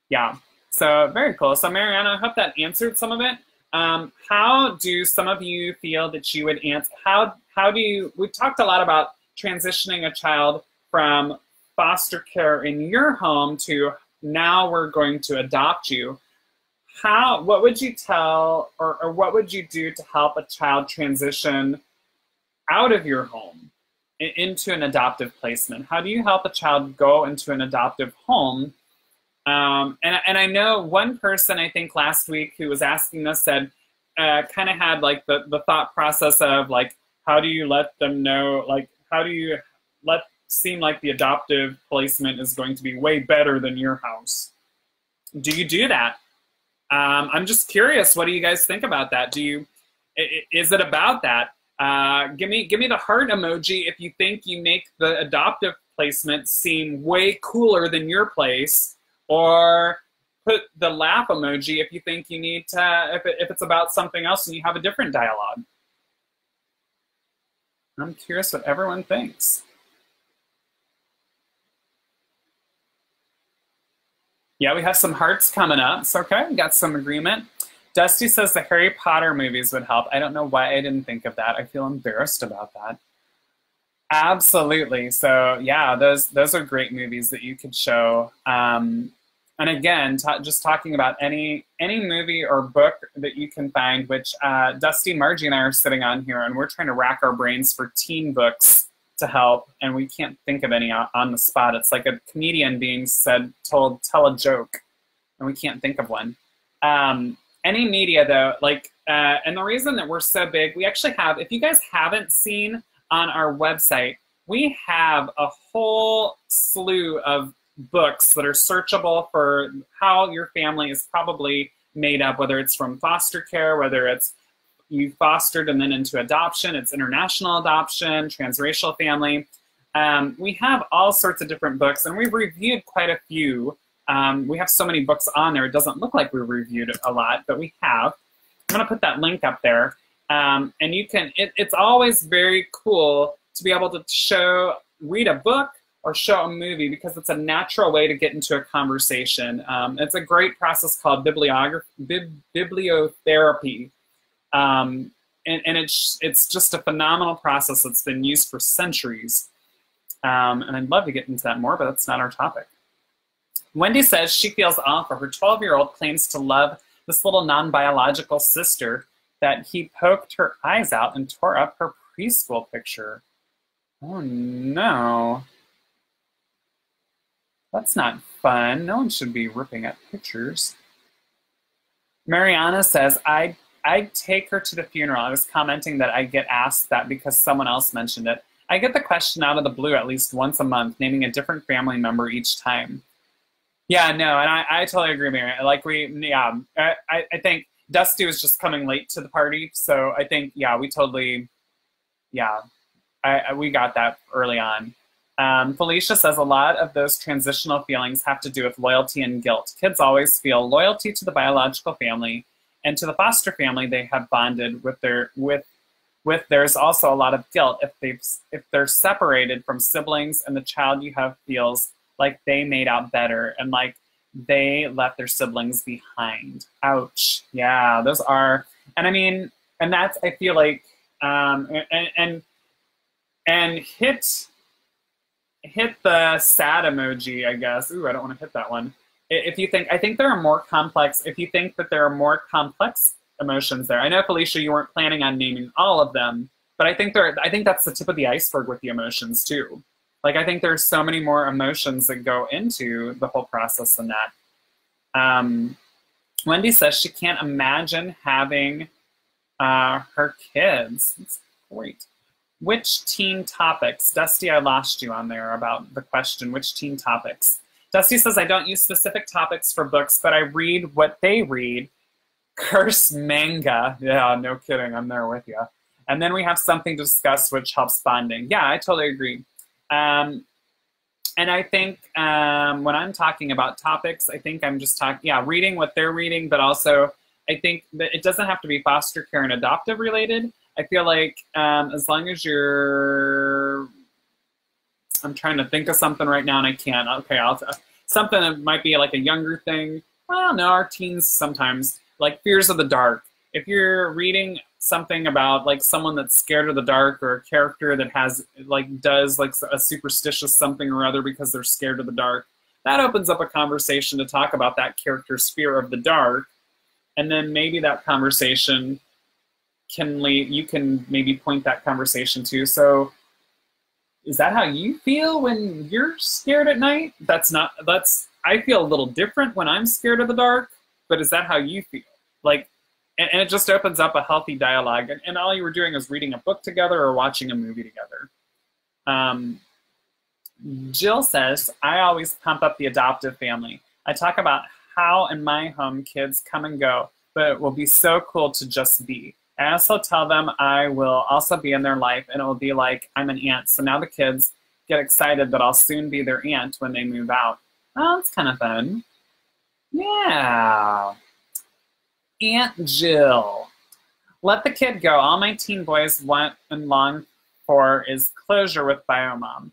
A: Yeah. So very cool. So Mariana, I hope that answered some of it. How do some of you feel that you would answer? How do you? We talked a lot about transitioning a child from foster care in your home to now we're going to adopt you. What would you tell, or what would you do to help a child transition out of your home into an adoptive placement? How do you help a child go into an adoptive home? And I know one person, I think last week, who was asking us said, kind of had like the thought process of like, how do you let them know, like, how do you seem like the adoptive placement is going to be way better than your house? Do you do that? I'm just curious, what do you guys think about that? Is it about that? Give me the heart emoji if you think you make the adoptive placement seem way cooler than your place, or put the laugh emoji if you think you need to, if it's about something else and you have a different dialogue. I'm curious what everyone thinks. Yeah, we have some hearts coming up. So, okay, we got some agreement. Dusty says the Harry Potter movies would help. I don't know why I didn't think of that. I feel embarrassed about that. Absolutely. So, yeah, those are great movies that you could show. And again, just talking about any movie or book that you can find, which Dusty, Margie, and I are sitting on here, and we're trying to rack our brains for teen books to help, and we can't think of any on the spot. It's like a comedian being told, tell a joke, and we can't think of one. Any media, though, like, and the reason that we're so big, we actually have, if you guys haven't seen on our website, we have a whole slew of books that are searchable for how your family is probably made up, whether it's from foster care, whether it's you fostered and then into adoption, it's international adoption, transracial family. We have all sorts of different books, and we've reviewed quite a few. We have so many books on there, it doesn't look like we've reviewed a lot, but we have. I'm going to put that link up there. And you can, it's always very cool to be able to read a book or show a movie, because it's a natural way to get into a conversation. It's a great process called bibliotherapy. And it's just a phenomenal process that's been used for centuries. And I'd love to get into that more, but that's not our topic. Wendy says she feels awful. Her 12-year-old claims to love this little non-biological sister, that he poked her eyes out and tore up her preschool picture. Oh no. That's not fun. No one should be ripping up pictures. Mariana says, I'd take her to the funeral. I was commenting that I get asked that because someone else mentioned it. I get the question out of the blue at least once a month, naming a different family member each time. Yeah, no, and I totally agree, Mary. Like I think Dusty was just coming late to the party, so I think, yeah, we totally, yeah, we got that early on. Felicia says a lot of those transitional feelings have to do with loyalty and guilt. Kids always feel loyalty to the biological family, and to the foster family they have bonded with. There's also a lot of guilt if they're separated from siblings, and the child you have feels like they made out better, and like they left their siblings behind. Ouch. Yeah, those are, and I mean, and that's, I feel like, and hit the sad emoji, I guess. Ooh, I don't want to hit that one. If you think, I think there are more complex, if you think that there are more complex emotions there. I know, Felicia, you weren't planning on naming all of them, but I think that's the tip of the iceberg with the emotions too. Like, I think there's so many more emotions that go into the whole process than that. Wendy says she can't imagine having her kids. That's great. Which teen topics? Dusty, I lost you on there about the question, which teen topics? Dusty says, I don't use specific topics for books, but I read what they read. Curse manga. Yeah, no kidding. I'm there with you. And then we have something to discuss, which helps bonding. Yeah, I totally agree. And I think when I'm talking about topics, I think I'm just talking, reading what they're reading, but also I think that it doesn't have to be foster care and adoptive related. I feel like as long as you're, I'm trying to think of something right now and I can't. Okay, something that might be like a younger thing. Well, no, our teens sometimes, like Fears of the Dark. If you're reading something about like someone that's scared of the dark, or a character that has does a superstitious something or other because they're scared of the dark, that opens up a conversation to talk about that character's fear of the dark. And then maybe that conversation can lead, you can maybe point that conversation to, so is that how you feel when you're scared at night? I feel a little different when I'm scared of the dark, but is that how you feel? Like, and it just opens up a healthy dialogue, and all you were doing is reading a book together or watching a movie together. Jill says, I always pump up the adoptive family. I talk about how in my home kids come and go, but it will be so cool to just be. I also tell them I will also be in their life, and it will be like I'm an aunt. So now the kids get excited that I'll soon be their aunt when they move out. Oh, that's kind of fun. Yeah. Aunt Jill. Let the kid go. All my teen boys want and long for is closure with Biomom.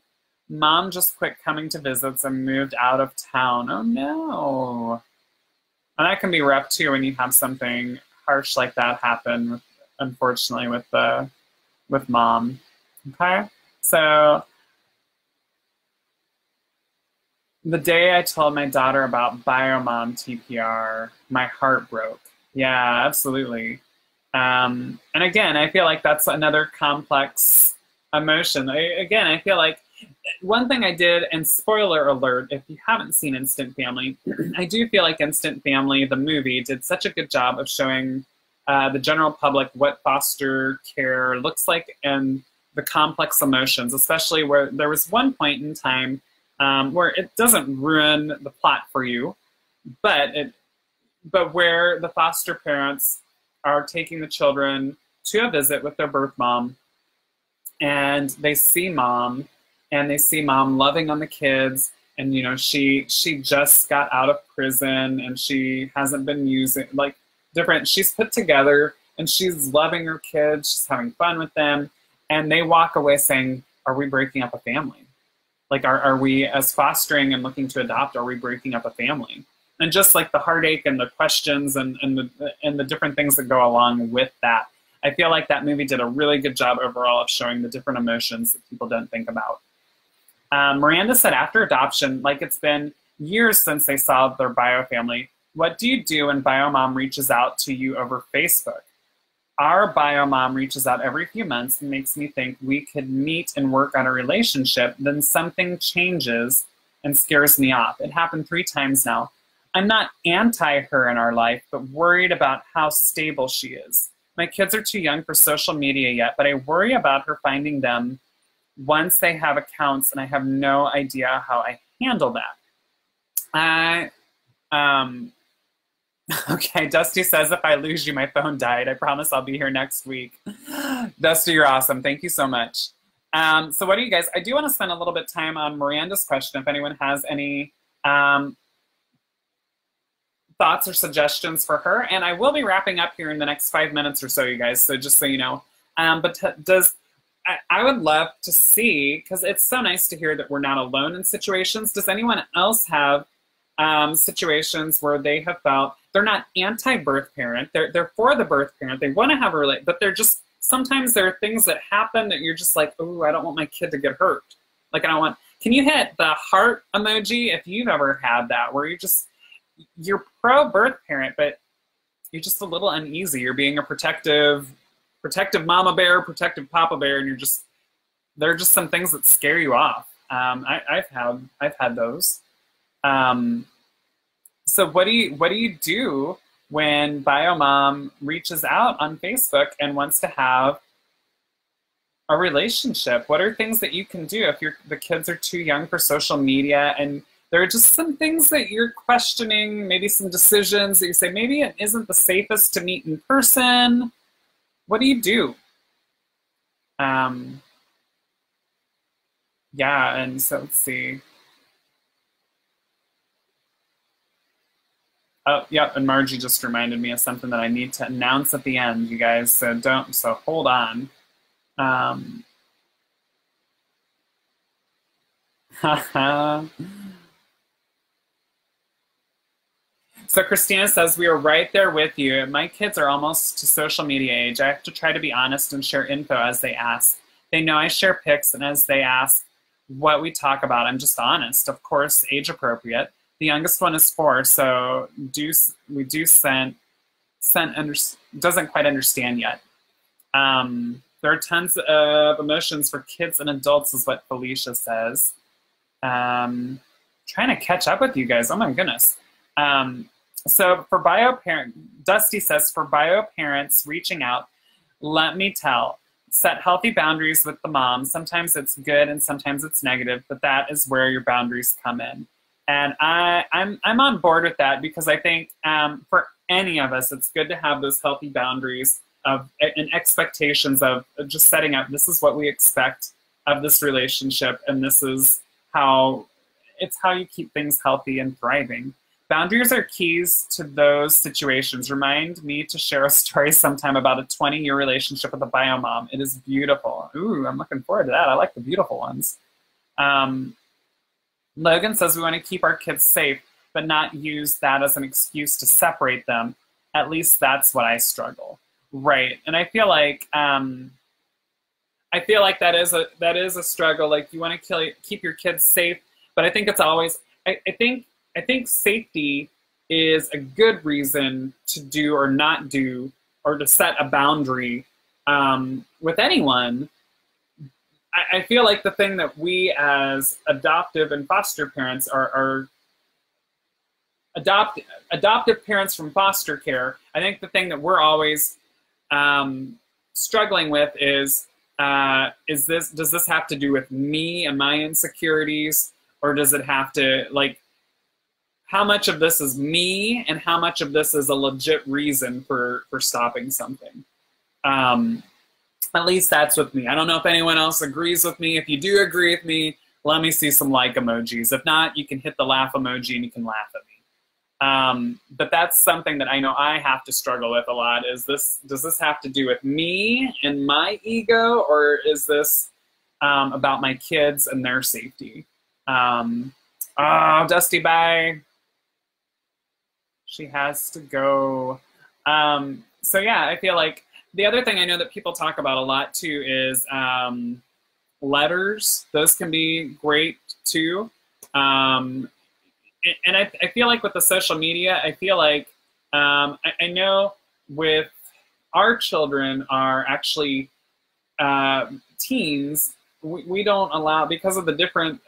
A: Mom just quit coming to visits and moved out of town. Oh no. And that can be rough too when you have something harsh like that happen, unfortunately, with mom. Okay? So the day I told my daughter about Biomom TPR, my heart broke. Yeah, absolutely. And again, I feel like that's another complex emotion. I feel like one thing I did, and spoiler alert, if you haven't seen Instant Family, I do feel like Instant Family, the movie, did such a good job of showing the general public what foster care looks like and the complex emotions, especially where there was one point in time where it doesn't ruin the plot for you, but where the foster parents are taking the children to a visit with their birth mom, and they see mom loving on the kids, and you know she just got out of prison and she hasn't been using she's put together and she's loving her kids, she's having fun with them, and they walk away saying, are we breaking up a family? Like, are we, as fostering and looking to adopt, are we breaking up a family? And just like the heartache and the questions and the different things that go along with that, I feel like that movie did a really good job overall of showing the different emotions that people don't think about. Miranda said, after adoption, like it's been years since they saw their bio family, what do you do when Biomom reaches out to you over Facebook? Our Biomom reaches out every few months and makes me think we could meet and work on a relationship, then something changes and scares me off. It happened 3 times now. I'm not anti her in our life, but worried about how stable she is. My kids are too young for social media yet, but I worry about her finding them once they have accounts, and I have no idea how I handle that. Okay, Dusty says, if I lose you, my phone died. I promise I'll be here next week. Dusty, you're awesome. Thank you so much. So what do you guys, I do want to spend a little bit of time on Miranda's question, if anyone has any thoughts or suggestions for her. And I will be wrapping up here in the next 5 minutes or so, you guys, so just so you know. I would love to see, because it's so nice to hear that we're not alone in situations. Does anyone else have situations where they have felt they're not anti-birth parent. They're for the birth parent. They want to have a relate, but they're just, sometimes there are things that happen that you're just like, oh, I don't want my kid to get hurt. Like, I don't want, can you hit the heart emoji if you've ever had that, where you're pro-birth parent, but you're just a little uneasy. You're being a protective mama bear, protective papa bear, and there are just some things that scare you off. I've had those. So what do you do when BioMom reaches out on Facebook and wants to have a relationship? What are things that you can do if the kids are too young for social media, and there are just some things that you're questioning, maybe some decisions that you say, maybe it isn't the safest to meet in person? What do you do? Yeah, and so let's see. Oh, yep, and Margie just reminded me of something that I need to announce at the end, you guys, so hold on. So Christina says, we are right there with you. My kids are almost to social media age. I have to try to be honest and share info as they ask. They know I share pics, and as they ask what we talk about, I'm just honest. Of course, age appropriate. The youngest one is 4, so doesn't quite understand yet. There are tons of emotions for kids and adults, is what Felicia says. Trying to catch up with you guys. Oh my goodness. So for Dusty says, for bio parents reaching out, let me tell, set healthy boundaries with the mom. Sometimes it's good and sometimes it's negative, but that is where your boundaries come in. And I'm on board with that, because I think for any of us, it's good to have those healthy boundaries and expectations of just setting up, this is what we expect of this relationship, and this is how you keep things healthy and thriving. Boundaries are keys to those situations. Remind me to share a story sometime about a 20-year relationship with a bio mom. It is beautiful. Ooh, I'm looking forward to that. I like the beautiful ones. Logan says we want to keep our kids safe, but not use that as an excuse to separate them. At least that's what I struggle. Right, and I feel like that is a struggle. Like, you want to keep your kids safe, but I think it's always, I think safety is a good reason to do or not do, or to set a boundary with anyone. I feel like the thing that we as adoptive and foster parents are adoptive parents from foster care, I think the thing that we're always struggling with is does this have to do with me and my insecurities, or does it have to, like, how much of this is me and how much of this is a legit reason for stopping something? At least that's with me. I don't know if anyone else agrees with me. If you do agree with me, let me see some like emojis. If not, you can hit the laugh emoji and you can laugh at me. But that's something that I know I have to struggle with a lot. Does this have to do with me and my ego, or is this about my kids and their safety? Oh, Dusty, bye. She has to go. So yeah, I feel like the other thing I know that people talk about a lot too is letters. Those can be great too. And I feel like with the social media, I feel like I know with our children are actually teens, we don't allow, because of the different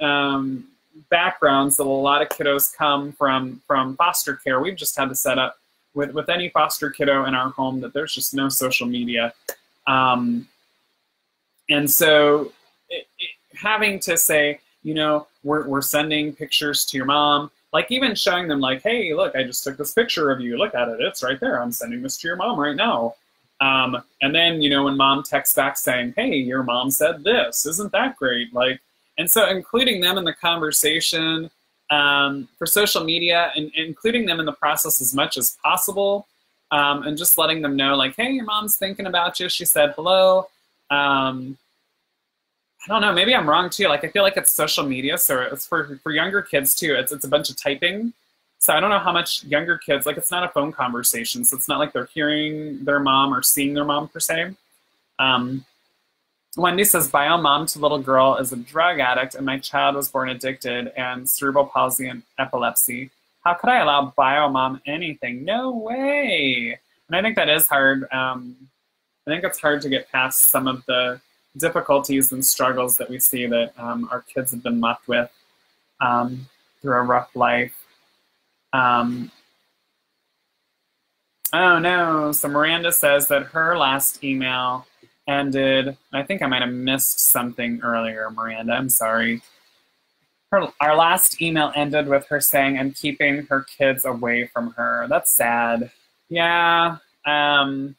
A: backgrounds that a lot of kiddos come from foster care. We've just had to set up with any foster kiddo in our home that there's just no social media. And so having to say, you know, we're sending pictures to your mom, like even showing them like, hey, look, I just took this picture of you. Look at it. It's right there. I'm sending this to your mom right now. And then, you know, when mom texts back saying, hey, your mom said this, isn't that great? Like, and so including them in the conversation for social media, and including them in the process as much as possible, and just letting them know like, hey, your mom's thinking about you. She said hello. I don't know, maybe I'm wrong too. Like, I feel like it's social media, so it's for younger kids too. It's a bunch of typing. So I don't know how much younger kids, like it's not a phone conversation, so it's not like they're hearing their mom or seeing their mom per se. Wendy says, bio mom to little girl is a drug addict and my child was born addicted and cerebral palsy and epilepsy. How could I allow bio mom anything? No way. And I think that is hard. I think it's hard to get past some of the difficulties and struggles that we see that our kids have been left with through a rough life. Oh no, so Miranda says that her last email ended, I think I might have missed something earlier, Miranda, I'm sorry. Our last email ended with her saying, I'm keeping her kids away from her. That's sad. Yeah. And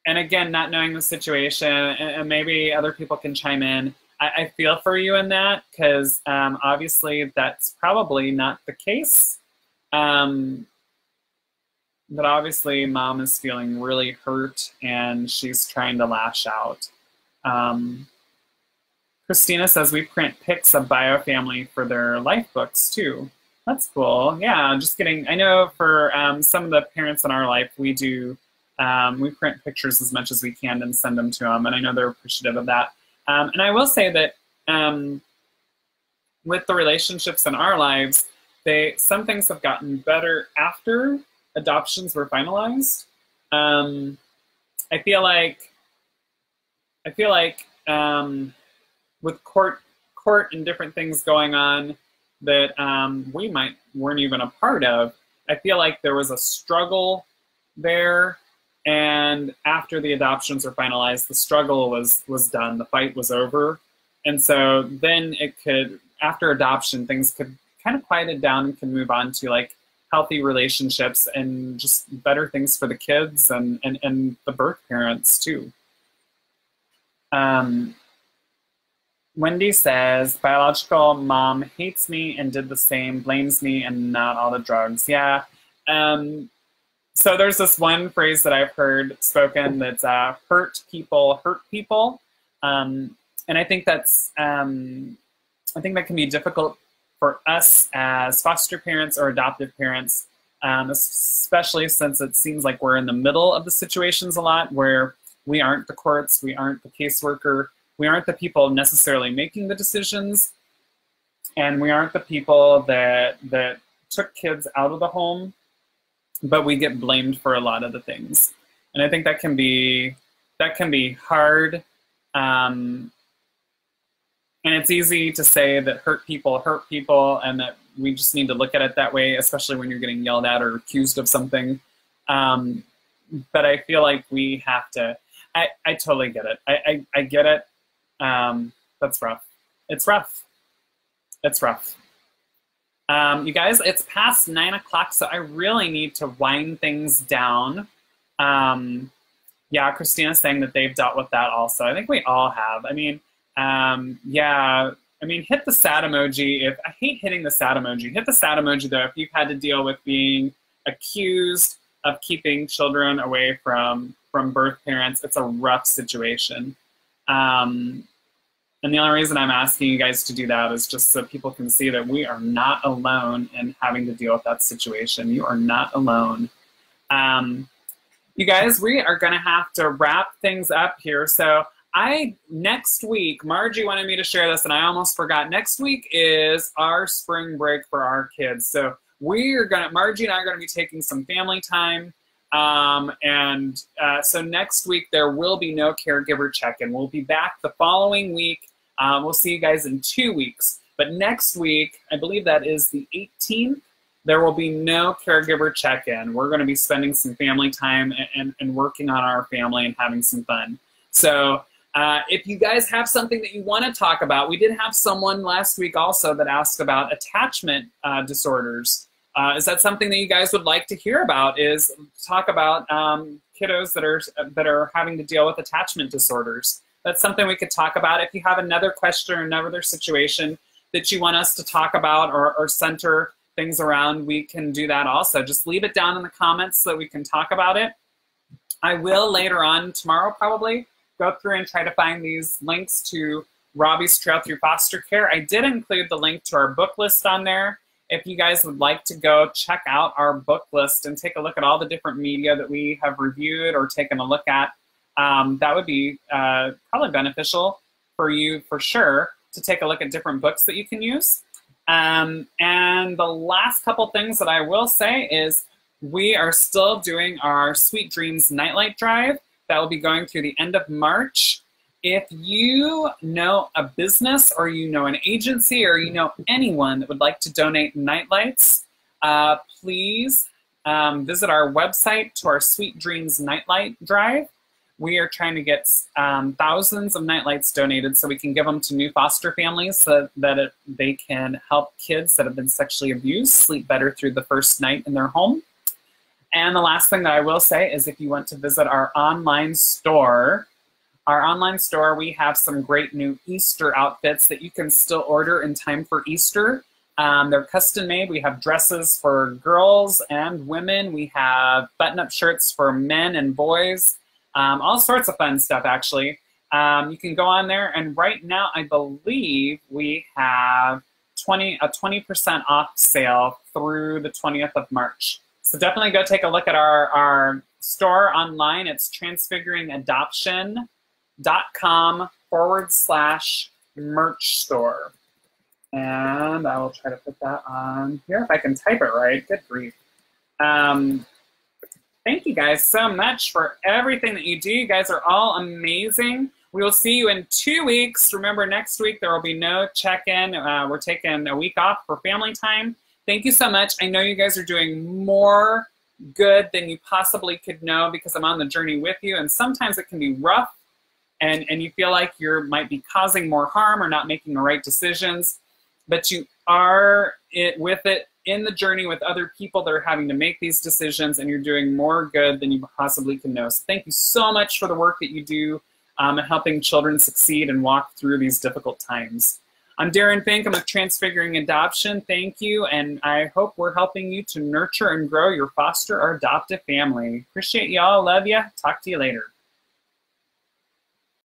A: again, not knowing the situation, and maybe other people can chime in. I feel for you in that, because obviously that's probably not the case. But obviously mom is feeling really hurt and she's trying to lash out. Christina says we print pics of bio family for their life books too. That's cool. Yeah, just kidding. I know for some of the parents in our life, we do, we print pictures as much as we can and send them to them. And I know they're appreciative of that. And I will say that with the relationships in our lives, some things have gotten better after adoptions were finalized. I feel like with court and different things going on that we weren't even a part of, I feel like there was a struggle there, and after the adoptions were finalized, the struggle was done, the fight was over, and so then after adoption, things could kind of quiet it down and can move on to like healthy relationships and just better things for the kids and the birth parents too. Wendy says, biological mom hates me and did the same, blames me and not all the drugs. Yeah. So there's this one phrase that I've heard spoken that's hurt people hurt people. And I think that's, I think that can be difficult for us as foster parents or adoptive parents, especially since it seems like we're in the middle of the situations a lot where we aren't the courts, we aren't the caseworker, we aren't the people necessarily making the decisions, and we aren't the people that took kids out of the home, but we get blamed for a lot of the things. And I think that can be hard. And it's easy to say that hurt people, and that we just need to look at it that way, especially when you're getting yelled at or accused of something. But I feel like we have to, I totally get it. I get it. That's rough. It's rough. It's rough. You guys, it's past 9 o'clock, so I really need to wind things down. Yeah, Christina's saying that they've dealt with that also. I think we all have. I mean, yeah, I mean, hit the sad emoji. I hate hitting the sad emoji. Hit the sad emoji, though, if you've had to deal with being accused of keeping children away from birth parents. It's a rough situation. And the only reason I'm asking you guys to do that is just so people can see that we are not alone in having to deal with that situation. You are not alone. You guys, we are going to have to wrap things up here. So next week, Margie wanted me to share this and I almost forgot. Next week is our spring break for our kids. So Margie and I are going to be taking some family time. So next week there will be no caregiver check-in. We'll be back the following week. We'll see you guys in 2 weeks. But next week, I believe that is the 18th, there will be no caregiver check-in. We're going to be spending some family time and working on our family and having some fun. So if you guys have something that you want to talk about, we did have someone last week also that asked about attachment disorders. Is that something that you guys would like to hear about, is talk about kiddos that are having to deal with attachment disorders? That's something we could talk about. If you have another question or another situation that you want us to talk about or center things around, we can do that also. Just leave it down in the comments so that we can talk about it. I will later on tomorrow probably go through and try to find these links to Robbie's Trail Through Foster Care. I did include the link to our book list on there. If you guys would like to go check out our book list and take a look at all the different media that we have reviewed or taken a look at, that would be probably beneficial for you for sure to take a look at different books that you can use. And the last couple things that I will say is we are still doing our Sweet Dreams Nightlight Drive. That will be going through the end of March. If you know a business or you know an agency or you know anyone that would like to donate nightlights, please visit our website to our Sweet Dreams Nightlight Drive. We are trying to get thousands of nightlights donated so we can give them to new foster families so that they can help kids that have been sexually abused sleep better through the first night in their home. And the last thing that I will say is if you want to visit our online store, we have some great new Easter outfits that you can still order in time for Easter. They're custom made. We have dresses for girls and women. We have button-up shirts for men and boys. All sorts of fun stuff, actually. You can go on there, and right now I believe we have a 20% off sale through the 20th of March. So definitely go take a look at our store online. It's transfiguringadoption.com/merch store. And I will try to put that on here if I can type it right. Good grief. Thank you guys so much for everything that you do. You guys are all amazing. We will see you in 2 weeks. Remember, next week there will be no check-in. We're taking a week off for family time. Thank you so much. I know you guys are doing more good than you possibly could know because I'm on the journey with you, and sometimes it can be rough, and you feel like you might be causing more harm or not making the right decisions, but you are with it in the journey with other people that are having to make these decisions, and you're doing more good than you possibly can know. So thank you so much for the work that you do in helping children succeed and walk through these difficult times. I'm Darren Fink. I'm with Transfiguring Adoption. Thank you, and I hope we're helping you to nurture and grow your foster or adoptive family. Appreciate y'all. Love ya. Talk to you later.